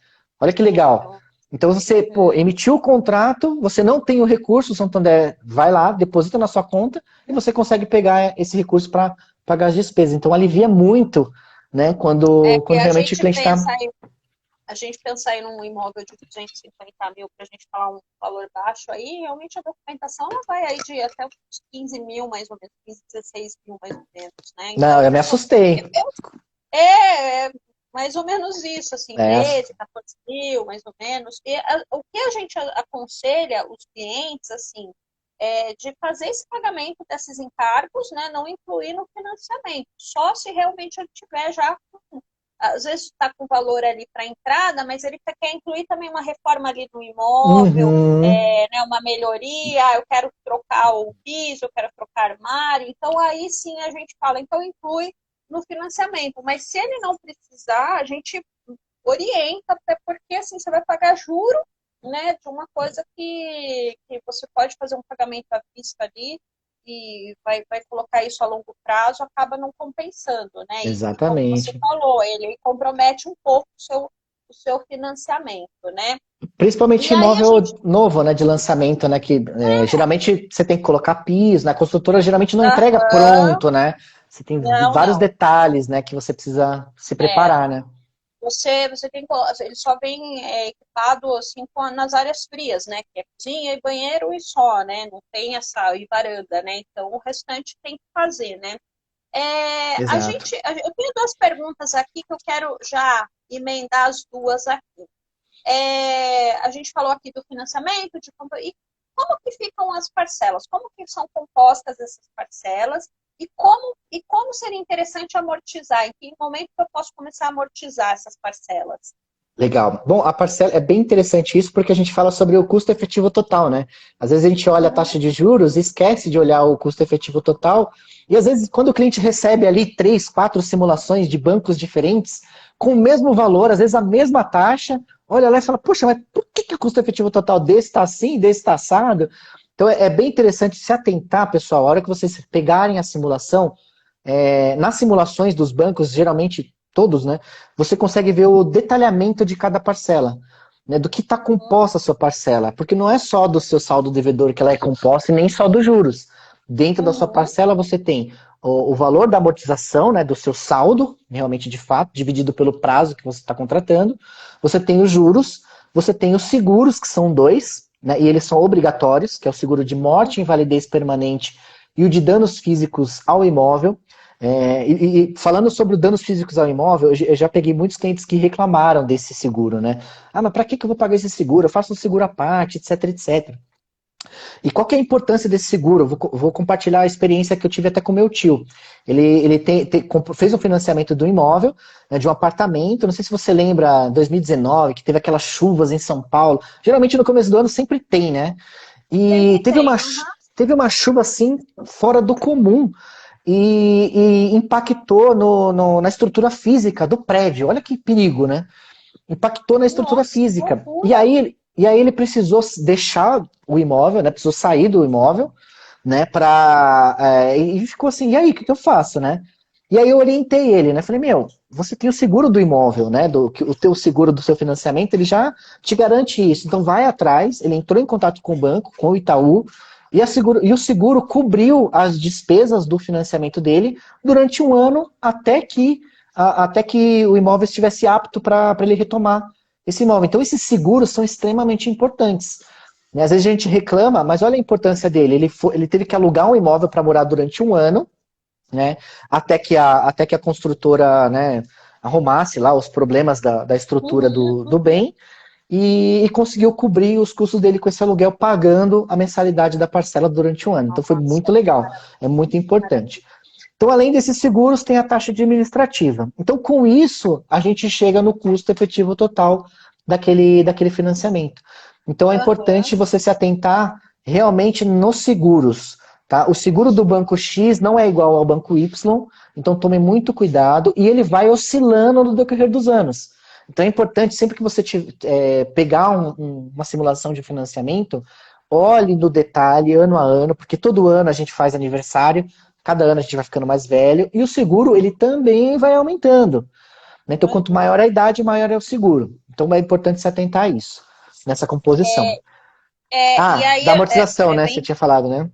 Olha que legal. Tudo. Então você, Uhum. emitiu o contrato, você não tem o recurso, o Santander vai lá, deposita na sua conta e você consegue pegar esse recurso para pagar as despesas. Então alivia muito, né, É que quando realmente o cliente está. a gente pensar em um imóvel de 250 mil para a gente falar um valor baixo aí, realmente a documentação ela vai aí de até uns 15 mil, mais ou menos, 15, 16 mil, mais ou menos, né? Não, eu me Então, assustei. é mais ou menos isso, assim, É, 13, 14 mil, mais ou menos. E o que a gente aconselha os clientes, assim, é de fazer esse pagamento desses encargos, né? Não incluir no financiamento, só se realmente ele tiver já às vezes está com valor ali para entrada, mas ele quer incluir também uma reforma ali no imóvel, uhum, né, uma melhoria, eu quero trocar o piso, eu quero trocar armário, então aí sim a gente fala, então inclui no financiamento, mas se ele não precisar, a gente orienta, até porque assim você vai pagar juro, né, de uma coisa que você pode fazer um pagamento à vista ali e vai colocar isso a longo prazo, acaba não compensando, né? E como você exatamente. falou, ele compromete um pouco o seu financiamento, né? Principalmente E aí a gente. imóvel novo, né, de lançamento, né, que geralmente você tem que colocar piso, né, a construtora geralmente não entrega Aham, pronto, né, você tem não, vários não. detalhes, né, que você precisa se É, preparar, né. você tem, ele só vem equipado assim nas áreas frias, né? Que é cozinha e banheiro e só, né? Não tem essa e varanda, né? Então o restante tem que fazer, né? Exato. Eu tenho duas perguntas aqui que eu quero já emendar as duas aqui. A gente falou aqui do financiamento, e como que ficam as parcelas? Como que são compostas essas parcelas? E como seria interessante amortizar? Em que momento que eu posso começar a amortizar essas parcelas? Legal. Bom, a parcela é bem interessante isso porque a gente fala sobre o custo efetivo total, né? Às vezes a gente olha a Uhum. taxa de juros e esquece de olhar o custo efetivo total. E às vezes, quando o cliente recebe ali 3, 4 simulações de bancos diferentes, com o mesmo valor, às vezes a mesma taxa, olha lá e fala, poxa, mas por que o custo efetivo total desse está assim, desse está assado? Então é bem interessante se atentar, pessoal, a hora que vocês pegarem a simulação, nas simulações dos bancos, geralmente todos, né? Você consegue ver o detalhamento de cada parcela, né? Do que está composta a sua parcela, porque não é só do seu saldo devedor que ela é composta e nem só dos juros. Dentro da sua Uhum. parcela você tem o valor da amortização, né? Do seu saldo, realmente de fato, dividido pelo prazo que você está contratando. Você tem os juros, você tem os seguros, que são dois, né? E eles são obrigatórios, que é o seguro de morte e invalidez permanente e o de danos físicos ao imóvel. E falando sobre danos físicos ao imóvel, eu já peguei muitos clientes que reclamaram desse seguro, né? Ah, mas para que eu vou pagar esse seguro? Eu faço um seguro à parte, etc, etc. E qual que é a importância desse seguro? Eu vou compartilhar a experiência que eu tive até com meu tio. Ele fez um financiamento do imóvel, né, de um apartamento. Não sei se você lembra, 2019, que teve aquelas chuvas em São Paulo. Geralmente no começo do ano sempre tem, né? E Sempre tem. Uhum. teve uma chuva assim fora do comum e impactou na estrutura física do prédio. Olha que perigo, né? Impactou na estrutura Nossa, que física. E loucura! aí, e aí ele precisou deixar o imóvel, né? Precisou sair do imóvel, né? E ficou assim, e aí, o que eu faço, né? E aí eu orientei ele, né? Falei, meu, você tem o seguro do imóvel, né? O teu seguro do seu financiamento, ele já te garante isso. Então vai atrás, ele entrou em contato com o banco, com o Itaú, e o seguro cobriu as despesas do financiamento dele durante um ano até que o imóvel estivesse apto para ele retomar esse imóvel. Então esses seguros são extremamente importantes, né? Às vezes a gente reclama, mas olha a importância dele. Ele teve que alugar um imóvel para morar durante um ano, né? Até que a construtora, né, arrumasse lá os problemas da estrutura Uhum, do uhum. bem e conseguiu cobrir os custos dele com esse aluguel, pagando a mensalidade da parcela durante um ano. Então foi Nossa, muito legal, é muito importante. maravilha. Então, além desses seguros, tem a taxa administrativa. Então, com isso, a gente chega no custo efetivo total daquele financiamento. Então, é importante Uhum. você se atentar realmente nos seguros. Tá? O seguro do banco X não é igual ao banco Y, então tome muito cuidado e ele vai oscilando no decorrer dos anos. Então é importante, sempre que você pegar uma simulação de financiamento, olhe no detalhe, ano a ano, porque todo ano a gente faz aniversário, cada ano a gente vai ficando mais velho, e o seguro ele também vai aumentando, né? Então quanto Uhum. maior a idade, maior é o seguro. Então é importante se atentar a isso, nessa composição. E Ah, aí da amortização, é né? Você bem tinha falado, né?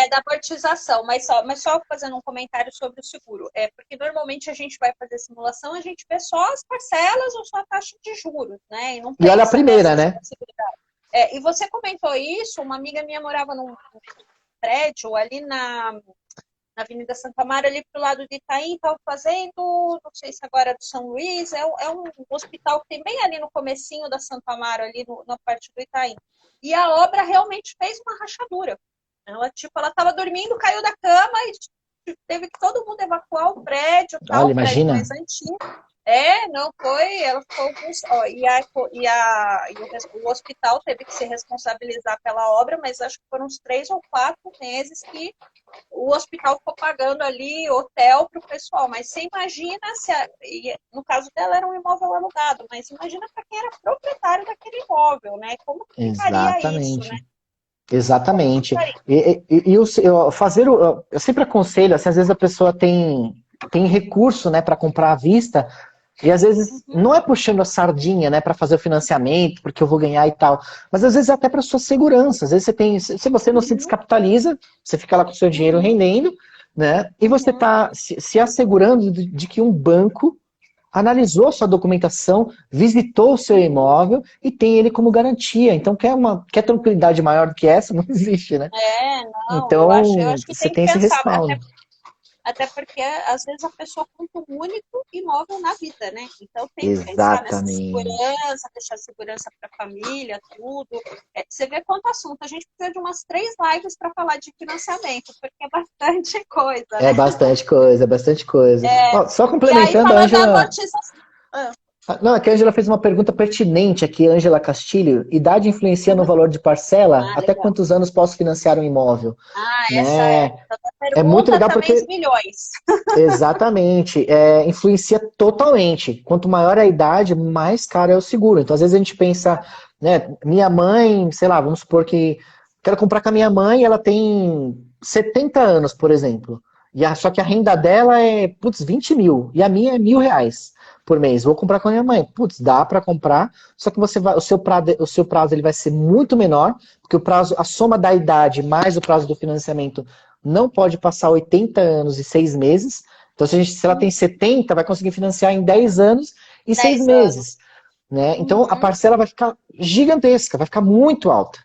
da amortização, mas só fazendo um comentário sobre o seguro. Porque normalmente a gente vai fazer simulação, a gente vê só as parcelas ou só a taxa de juros, né? E não E olha a pensa primeira, nessas né? possibilidades. E você comentou isso, uma amiga minha morava num prédio ali na Avenida Santa Amaro, ali pro lado de Itaim, estava fazendo, não sei se agora é do São Luís, é um hospital que tem bem ali no comecinho da Santa Amaro, ali na parte do Itaim. E a obra realmente fez uma rachadura. Ela estava dormindo, caiu da cama e teve que todo mundo evacuar o prédio, Olha, tal, prédio imagina. mais antigo. Não foi, ela ficou o hospital teve que se responsabilizar pela obra, mas acho que foram uns 3 ou 4 meses que o hospital ficou pagando ali hotel para o pessoal. Mas você imagina no caso dela era um imóvel alugado, mas imagina para quem era proprietário daquele imóvel, né? Como que ficaria isso, né? Exatamente. Como que Exatamente. ficaria? Eu sempre aconselho, assim, às vezes a pessoa tem recurso, né, para comprar à vista, e às vezes Uhum, não é puxando a sardinha, né, para fazer o financiamento, porque eu vou ganhar e tal, mas às vezes é até para sua segurança. Às vezes se você não se uhum, descapitaliza, você fica lá com o seu dinheiro uhum, rendendo, né, e você uhum, está se assegurando de que um banco analisou sua documentação, visitou o seu imóvel e tem ele como garantia. Então, quer tranquilidade maior do que essa? Não existe, né? Não, eu Então, acho que você tem que tem esse pensar, respaldo. até porque às vezes a pessoa compra um único imóvel na vida, né? Então tem que pensar nessa Exatamente. segurança, deixar segurança para a família, tudo. Você vê quanto assunto. A gente precisa de umas 3 lives para falar de financiamento, porque é bastante coisa, É né? bastante coisa, é bastante coisa. Ó, só E aí, complementando, a falando da Ângela. amortização. Ah, Não, aqui a Ângela fez uma pergunta pertinente aqui, Ângela Castilho. Idade influencia no valor de parcela? Até legal. quantos anos posso financiar um imóvel? Essa é. Né? Então, a É muito pergunta legal também de porque milhões. exatamente, influencia totalmente. Quanto maior a idade, mais caro é o seguro. Então, às vezes a gente pensa, né, minha mãe, sei lá, vamos supor que quero comprar com a minha mãe, ela tem 70 anos, por exemplo. Só que a renda dela é, putz, 20 mil. E a minha é R$ 1.000 por mês. Vou comprar com a minha mãe. Putz, dá para comprar, só que o seu prazo ele vai ser muito menor, porque o prazo, a soma da idade mais o prazo do financiamento não pode passar 80 anos e 6 meses. Então, se ela tem 70, vai conseguir financiar em 10 anos e 6 10 anos. meses. Né? Então, a Uhum. parcela vai ficar gigantesca, vai ficar muito alta.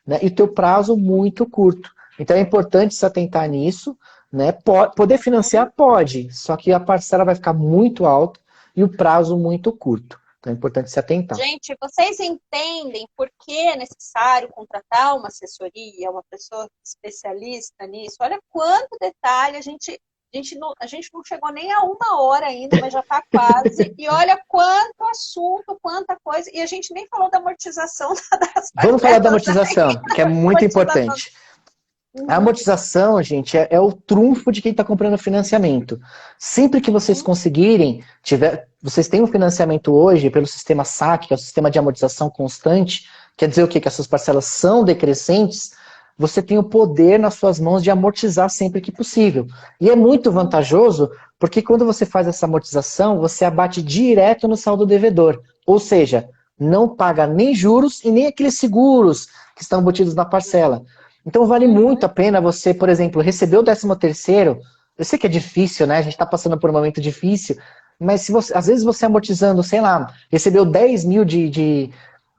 Né? E o teu prazo muito curto. Então, é importante se atentar nisso. Né? Poder financiar? Pode, só que a parcela vai ficar muito alta e o prazo muito curto. Então, é importante se atentar. Gente, vocês entendem por que é necessário contratar uma assessoria, uma pessoa especialista nisso? Olha quanto detalhe, a gente não chegou nem a 1 hora ainda, mas já está quase. E olha quanto assunto, quanta coisa. E a gente nem falou da amortização das Vamos falar da parcelas, né? amortização, que é muito Amortização. importante. A Uhum, amortização, gente, é o trunfo de quem está comprando financiamento. Sempre que vocês uhum, conseguirem, vocês têm um financiamento hoje pelo sistema SAC, que é o sistema de amortização constante, quer dizer o quê? Que as suas parcelas são decrescentes, você tem o poder nas suas mãos de amortizar sempre que possível. E é muito vantajoso, porque quando você faz essa amortização, você abate direto no saldo devedor. Ou seja, não paga nem juros e nem aqueles seguros que estão embutidos na parcela. Então vale muito uhum. a pena você, por exemplo, receber o 13º. Eu sei que é difícil, né? A gente está passando por um momento difícil, mas se você, às vezes você amortizando, sei lá, recebeu 10 mil de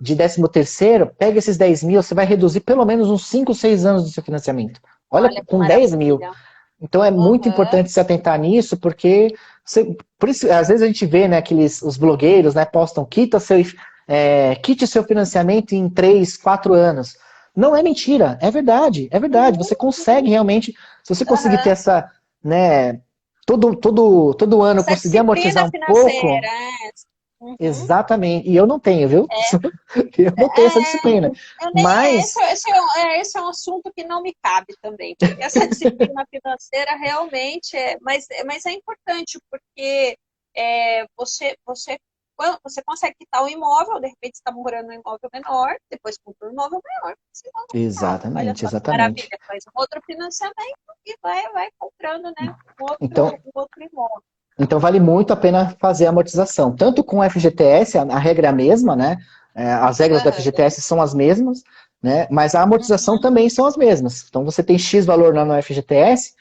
13º, pega esses 10 mil, você vai reduzir pelo menos uns 5, 6 anos do seu financiamento. Olha, Olha que com 10 mil. maravilha. Então é muito Uhum. importante se atentar nisso, porque por isso, às vezes a gente vê, né, os blogueiros, né, postam, quite seu financiamento em 3, 4 anos. Não é mentira, é verdade, é verdade. Uhum, Você consegue uhum. realmente, se você conseguir ter Uhum. essa, né, todo ano Essa conseguir amortizar disciplina um pouco, financeira. Uhum. exatamente. E eu não tenho, viu? Eu não tenho essa É, disciplina. eu nem, Mas, esse é um assunto que não me cabe também, porque essa disciplina financeira realmente mas é importante, porque você consegue quitar o imóvel, de repente você está morando em um imóvel menor, depois compra um imóvel maior, você não quitar. Olha exatamente, só que exatamente. maravilha, faz um outro financiamento e vai comprando, né, Então, um outro imóvel. Então vale muito a pena fazer a amortização. Tanto com o FGTS, a regra é a mesma, né? As regras do Uhum, FGTS são as mesmas, né? Mas a amortização uhum, também são as mesmas. Então você tem X valor lá no FGTS,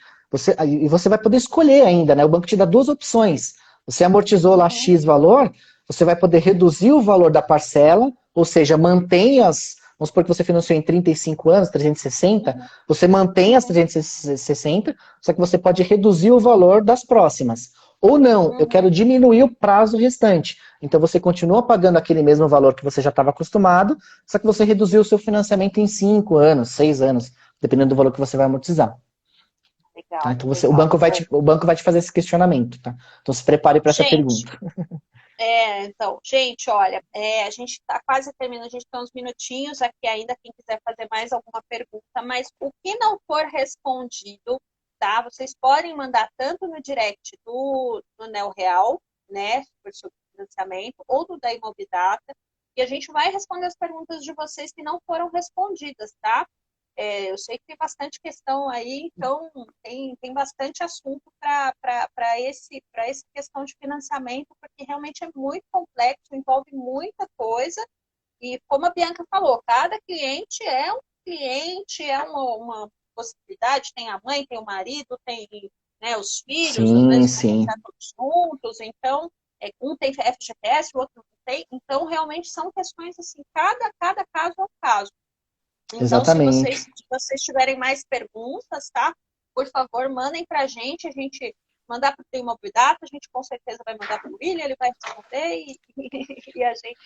e você vai poder escolher ainda, né? O banco te dá duas opções. Você amortizou lá uhum, X valor, você vai poder reduzir o valor da parcela, ou seja, mantém vamos supor que você financiou em 35 anos, 360, uhum, você mantém as uhum, 360, só que você pode reduzir o valor das próximas. Ou não, eu uhum. quero diminuir o prazo restante. Então você continua pagando aquele mesmo valor que você já estava acostumado, só que você reduziu o seu financiamento em 5 anos, 6 anos, dependendo do valor que você vai amortizar. Tá? Legal, Então o legal. banco vai te fazer esse questionamento. Tá? Então se prepare para essa Gente, pergunta. então, gente, olha, a gente está quase terminando, a gente tem uns minutinhos aqui ainda, quem quiser fazer mais alguma pergunta, mas o que não for respondido, tá? Vocês podem mandar tanto no direct do Neo Real, né, sobre financiamento, ou do da Imobidata, e a gente vai responder as perguntas de vocês que não foram respondidas, tá? Eu sei que tem bastante questão aí, então tem bastante assunto para essa questão de financiamento, porque realmente é muito complexo, envolve muita coisa, e como a Bianca falou, cada cliente, é uma possibilidade, tem a mãe, tem o marido, tem, né, os filhos, às Sim, vezes sim. financiar todos juntos, então um tem FGTS, o outro não tem, então realmente são questões assim, cada caso é um caso. Então, Exatamente. se vocês tiverem mais perguntas, tá? Por favor, mandem para a gente mandar para o Imobilidata, a gente com certeza vai mandar para o William, ele vai responder e a gente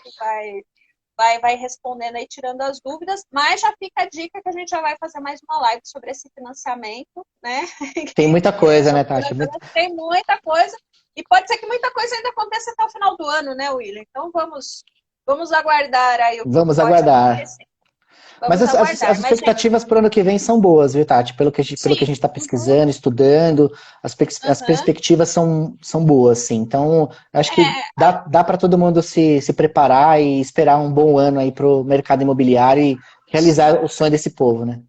vai respondendo aí, tirando as dúvidas, mas já fica a dica que a gente já vai fazer mais uma live sobre esse financiamento, né? Tem muita coisa, né, Tati? Tem muita coisa, e pode ser que muita coisa ainda aconteça até o final do ano, né, William? Então vamos aguardar aí o que Vamos pode aguardar. acontecer. Mas as expectativas para o ano que vem são boas, viu, Tati? Pelo que a gente está pesquisando, estudando, as perspectivas são boas, sim. Então, acho que dá para todo mundo se preparar e esperar um bom ano aí para o mercado imobiliário e realizar o sonho desse povo, né?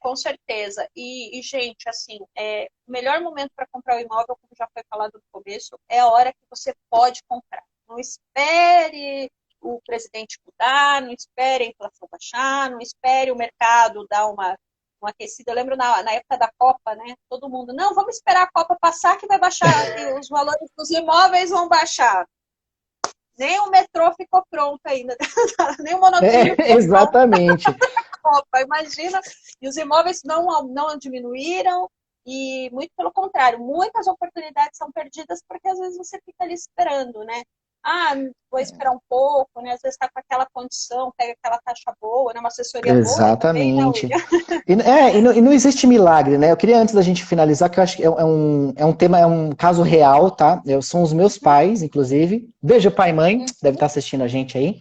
Com certeza. E gente, assim, o melhor momento para comprar o imóvel, como já foi falado no começo, é a hora que você pode comprar. Não espere o presidente mudar, não espere a inflação baixar, não espere o mercado dar uma aquecida. Eu lembro na época da Copa, né? Todo mundo, não, vamos esperar a Copa passar que vai baixar, que os valores dos imóveis vão baixar. Nem o metrô ficou pronto ainda, nem o monotrilho ficou exatamente. pronto da Copa, imagina. E os imóveis não diminuíram, e muito pelo contrário, muitas oportunidades são perdidas porque às vezes você fica ali esperando, né? Vou esperar um pouco, né? Às vezes está com aquela condição, pega aquela taxa boa, né? Uma assessoria boa também, né, Exatamente. E não existe milagre, né? Eu queria, antes da gente finalizar, que eu acho que é um tema, é um caso real, tá? São os meus pais, inclusive. Beijo, pai e mãe, deve estar assistindo a gente aí.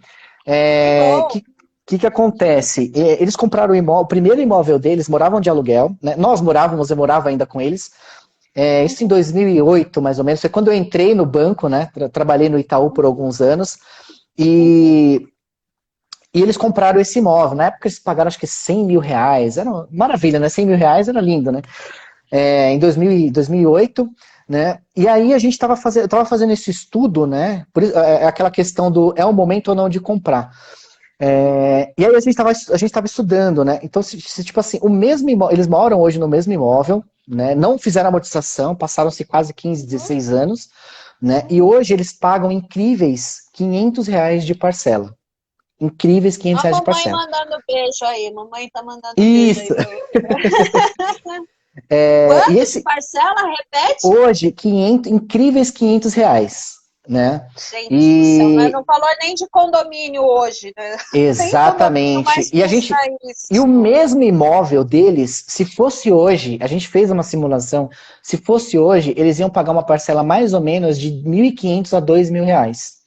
Que acontece? Eles compraram o primeiro imóvel deles, moravam de aluguel, né? Eu morava ainda com eles. Isso em 2008, mais ou menos, foi quando eu entrei no banco, né? Trabalhei no Itaú por alguns anos, e eles compraram esse imóvel. Na época eles pagaram acho que 100 mil reais, era uma maravilha, né? 100 mil reais era lindo, né? Em 2008, né? E aí a gente estava fazendo esse estudo, né? Por isso, aquela questão do é o momento ou não de comprar. E aí a gente estava estudando, né? Então, tipo assim, o mesmo imóvel, eles moram hoje no mesmo imóvel, né? Não fizeram amortização, passaram-se quase 15, 16 anos, né? E hoje eles pagam incríveis 500 reais de parcela. Incríveis 500 reais de parcela. A mamãe mandando beijo aí, mamãe tá mandando Isso. beijo aí. Quanto de parcela? Repete? Hoje, incríveis 500 reais. Né? Gente do céu, não é no valor nem de condomínio hoje, né? Exatamente. E o mesmo imóvel deles, se fosse hoje, a gente fez uma simulação, se fosse hoje, eles iam pagar uma parcela mais ou menos de 1.500 a 2.000 reais.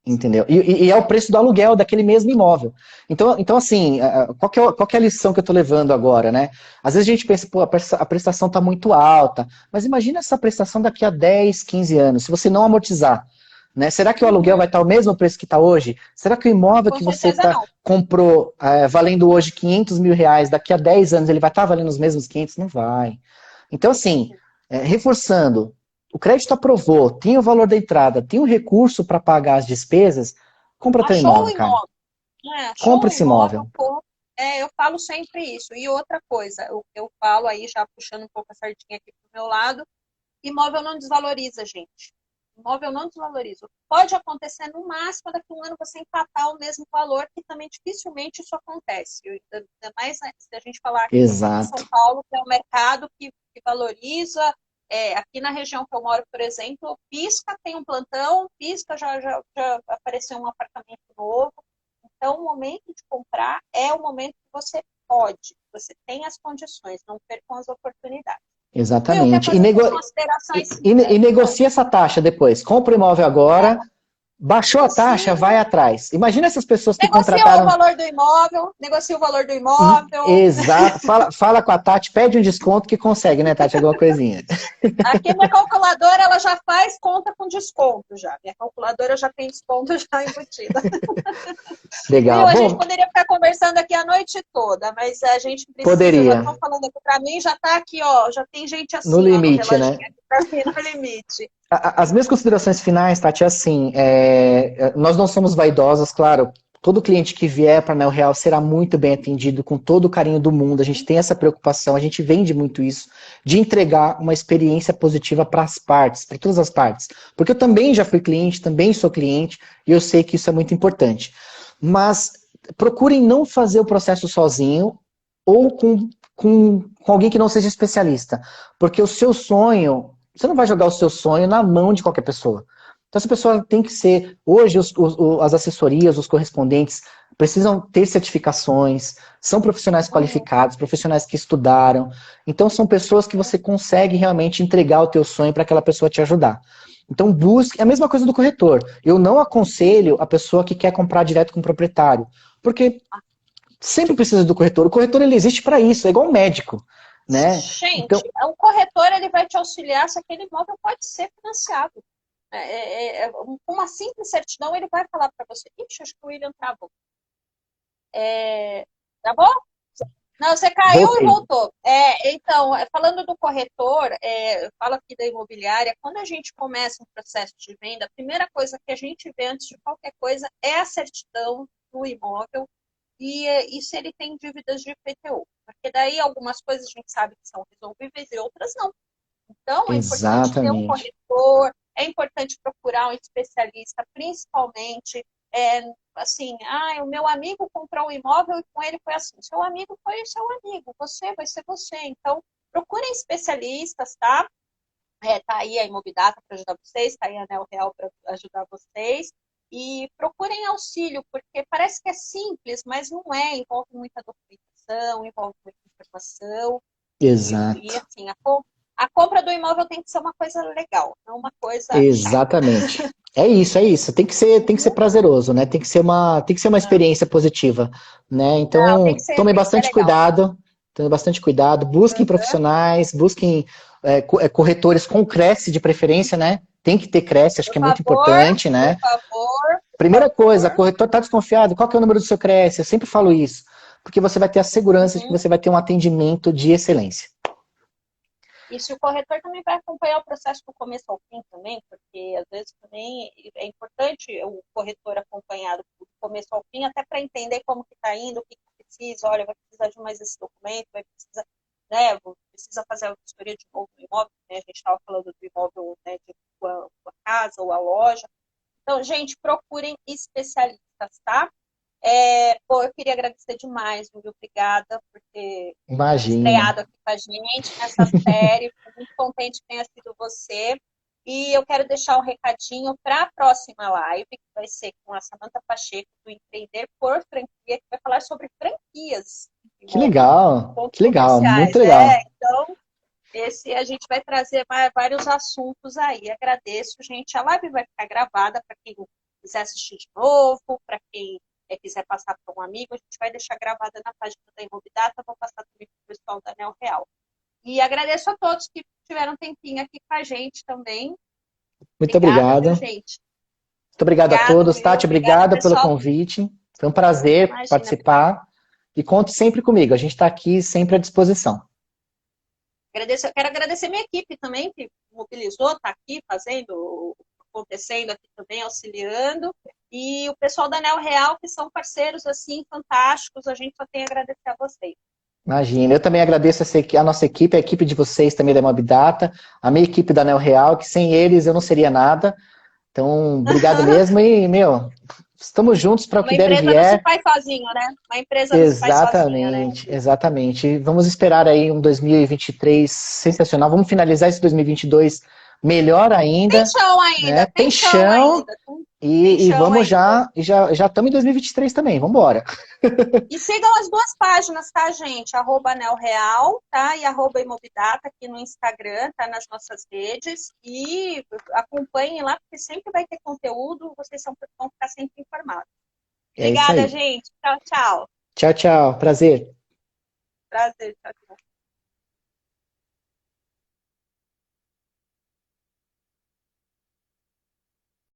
Entendeu? E é o preço do aluguel daquele mesmo imóvel. Então assim, qual que é a lição que eu estou levando agora, né? Às vezes a gente pensa, pô, a prestação está muito alta, mas imagina essa prestação daqui a 10, 15 anos, se você não amortizar. Né? Será que o aluguel vai estar o mesmo preço que está hoje? Será que o imóvel que você comprou valendo hoje 500 mil reais, daqui a 10 anos ele vai estar valendo os mesmos 500? Não vai. Então assim, reforçando, o crédito aprovou, tem o valor da entrada, tem o recurso para pagar as despesas, compra teu imóvel, cara. Compra esse imóvel. Eu falo sempre isso. E outra coisa, eu falo aí, já puxando um pouco a sardinha aqui pro meu lado, imóvel não desvaloriza, gente. Imóvel não desvaloriza. Pode acontecer no máximo daqui a um ano você empatar o mesmo valor, que também dificilmente isso acontece. Ainda mais se a gente falar aqui em São Paulo, que é um mercado que valoriza. Aqui na região que eu moro, por exemplo, Pisca tem um plantão, Pisca já apareceu um apartamento novo. Então, o momento de comprar é o momento que você pode, você tem as condições, não percam as oportunidades. Exatamente. E negocia essa taxa depois. Compra o imóvel agora. Baixou a taxa, vai atrás. Imagina essas pessoas que contrataram... Negocia o valor do imóvel. Exato. Fala com a Tati, pede um desconto que consegue, né, Tati? Alguma coisinha. Aqui minha calculadora, ela já faz conta com desconto já. Minha calculadora já tem desconto já embutida. Legal. A gente poderia ficar conversando aqui a noite toda, mas a gente precisa... Poderia. Já estão falando aqui pra mim, já tá aqui, ó, já tem gente assim, no limite, né? Aqui pra mim, no limite. As minhas considerações finais, Tati, é assim, nós não somos vaidosas, claro, todo cliente que vier para a Neo Real será muito bem atendido, com todo o carinho do mundo. A gente tem essa preocupação, a gente vende muito isso, de entregar uma experiência positiva para as partes, para todas as partes. Porque eu também já fui cliente, também sou cliente, e eu sei que isso é muito importante. Mas procurem não fazer o processo sozinho ou com alguém que não seja especialista. Porque o seu sonho, você não vai jogar o seu sonho na mão de qualquer pessoa. Então, essa pessoa tem que ser. Hoje, as assessorias, os correspondentes precisam ter certificações, são profissionais qualificados, profissionais que estudaram. Então, são pessoas que você consegue realmente entregar o teu sonho para aquela pessoa te ajudar. Então, busque. É a mesma coisa do corretor. Eu não aconselho a pessoa que quer comprar direto com o proprietário, porque sempre precisa do corretor. O corretor ele existe para isso, é igual um médico, né? Então, Gente, o corretor ele vai te auxiliar se aquele imóvel pode ser financiado. Com uma simples certidão, ele vai falar para você: ixi, acho que o William travou. Tá bom? Não, você caiu e voltei. voltou. Então, falando do corretor, eu falo aqui da imobiliária, quando a gente começa um processo de venda, a primeira coisa que a gente vê antes de qualquer coisa é a certidão do imóvel e se ele tem dívidas de IPTU. Porque daí algumas coisas a gente sabe que são resolvíveis e outras não. Então, é importante ter um Exatamente. corretor, é importante procurar um especialista, principalmente, assim, o meu amigo comprou um imóvel e com ele foi assim. Seu amigo foi seu amigo, você vai ser você. Então, procurem especialistas, tá? Tá aí a Imobidata para ajudar vocês, tá aí a Neo Real para ajudar vocês. E procurem auxílio, porque parece que é simples, mas não é. Envolve muita documentação, envolve muita informação. E Exato. assim, a compra do imóvel tem que ser uma coisa legal, não uma coisa chata. Exatamente. É isso, é isso. Tem que ser prazeroso, né? Tem que ser uma experiência positiva, né? Não, Então, tomem tem que ser bastante legal. cuidado, busquem profissionais, busquem corretores com Cresce de preferência, né? Tem que ter Cresce, acho que é muito importante, Por né? favor, por Primeira coisa, favor. corretor está desconfiado, qual que é o número do seu Cresce? Eu sempre falo isso, porque você vai ter a segurança de que Uhum. você vai ter um atendimento de excelência. E se o corretor também vai acompanhar o processo do começo ao fim também, porque às vezes também é importante o corretor acompanhado do começo ao fim, até para entender como que está indo, o que precisa, olha, vai precisar de mais esse documento, vai precisar, né, precisa fazer a vistoria de novo no imóvel, né, a gente estava falando do imóvel, né, de a casa ou a loja. Então, gente, procurem especialistas, tá? Eu queria agradecer demais, muito obrigada por ter Imagina. estreado aqui com a gente nessa série. Estou muito contente que tenha sido você. E eu quero deixar um recadinho para a próxima live, que vai ser com a Samantha Pacheco, do Empreender por Franquia, que vai falar sobre franquias de imóveis, pontos Que legal, comerciais. muito legal. Então, a gente vai trazer vários assuntos aí. Agradeço, gente. A live vai ficar gravada para quem quiser assistir de novo, para quem quiser passar para um amigo, a gente vai deixar gravada na página da Imobidata, vou passar também para o pessoal da Neo Real. E agradeço a todos que tiveram um tempinho aqui com a gente também. Muito Obrigada, viu, obrigado. gente? Muito obrigado a Obrigado, todos. viu? Tati, Obrigada, obrigado pelo pessoal. convite. Foi um prazer Imagina. participar. E conte sempre comigo. A gente está aqui sempre à disposição. Quero agradecer minha equipe também, que mobilizou, está aqui fazendo, acontecendo aqui também, auxiliando. E o pessoal da Neo Real, que são parceiros assim fantásticos, a gente só tem a agradecer a vocês. Imagina. Eu também agradeço a nossa equipe, a equipe de vocês também da Mobidata, a minha equipe da Neo Real, que sem eles eu não seria nada. Então, obrigado mesmo e, estamos juntos para o que Uma der e empresa não se vier. faz sozinha, né? Uma empresa não se faz sozinha, né? Exatamente, exatamente. Vamos esperar aí um 2023 sensacional. Vamos finalizar esse 2022 melhor Tem ainda, chão né? ainda, Tem tem chão chão ainda, tem e chão vamos ainda. já estamos em 2023 também. Vamos embora. E sigam as duas páginas, tá, gente? @NeoReal, tá? E @Imobidata aqui no Instagram, tá? Nas nossas redes. E acompanhem lá, porque sempre vai ter conteúdo, vocês vão ficar sempre informados. É isso Obrigada, aí. gente. Tchau, tchau. Tchau, tchau. Prazer. Prazer. Tchau, tchau.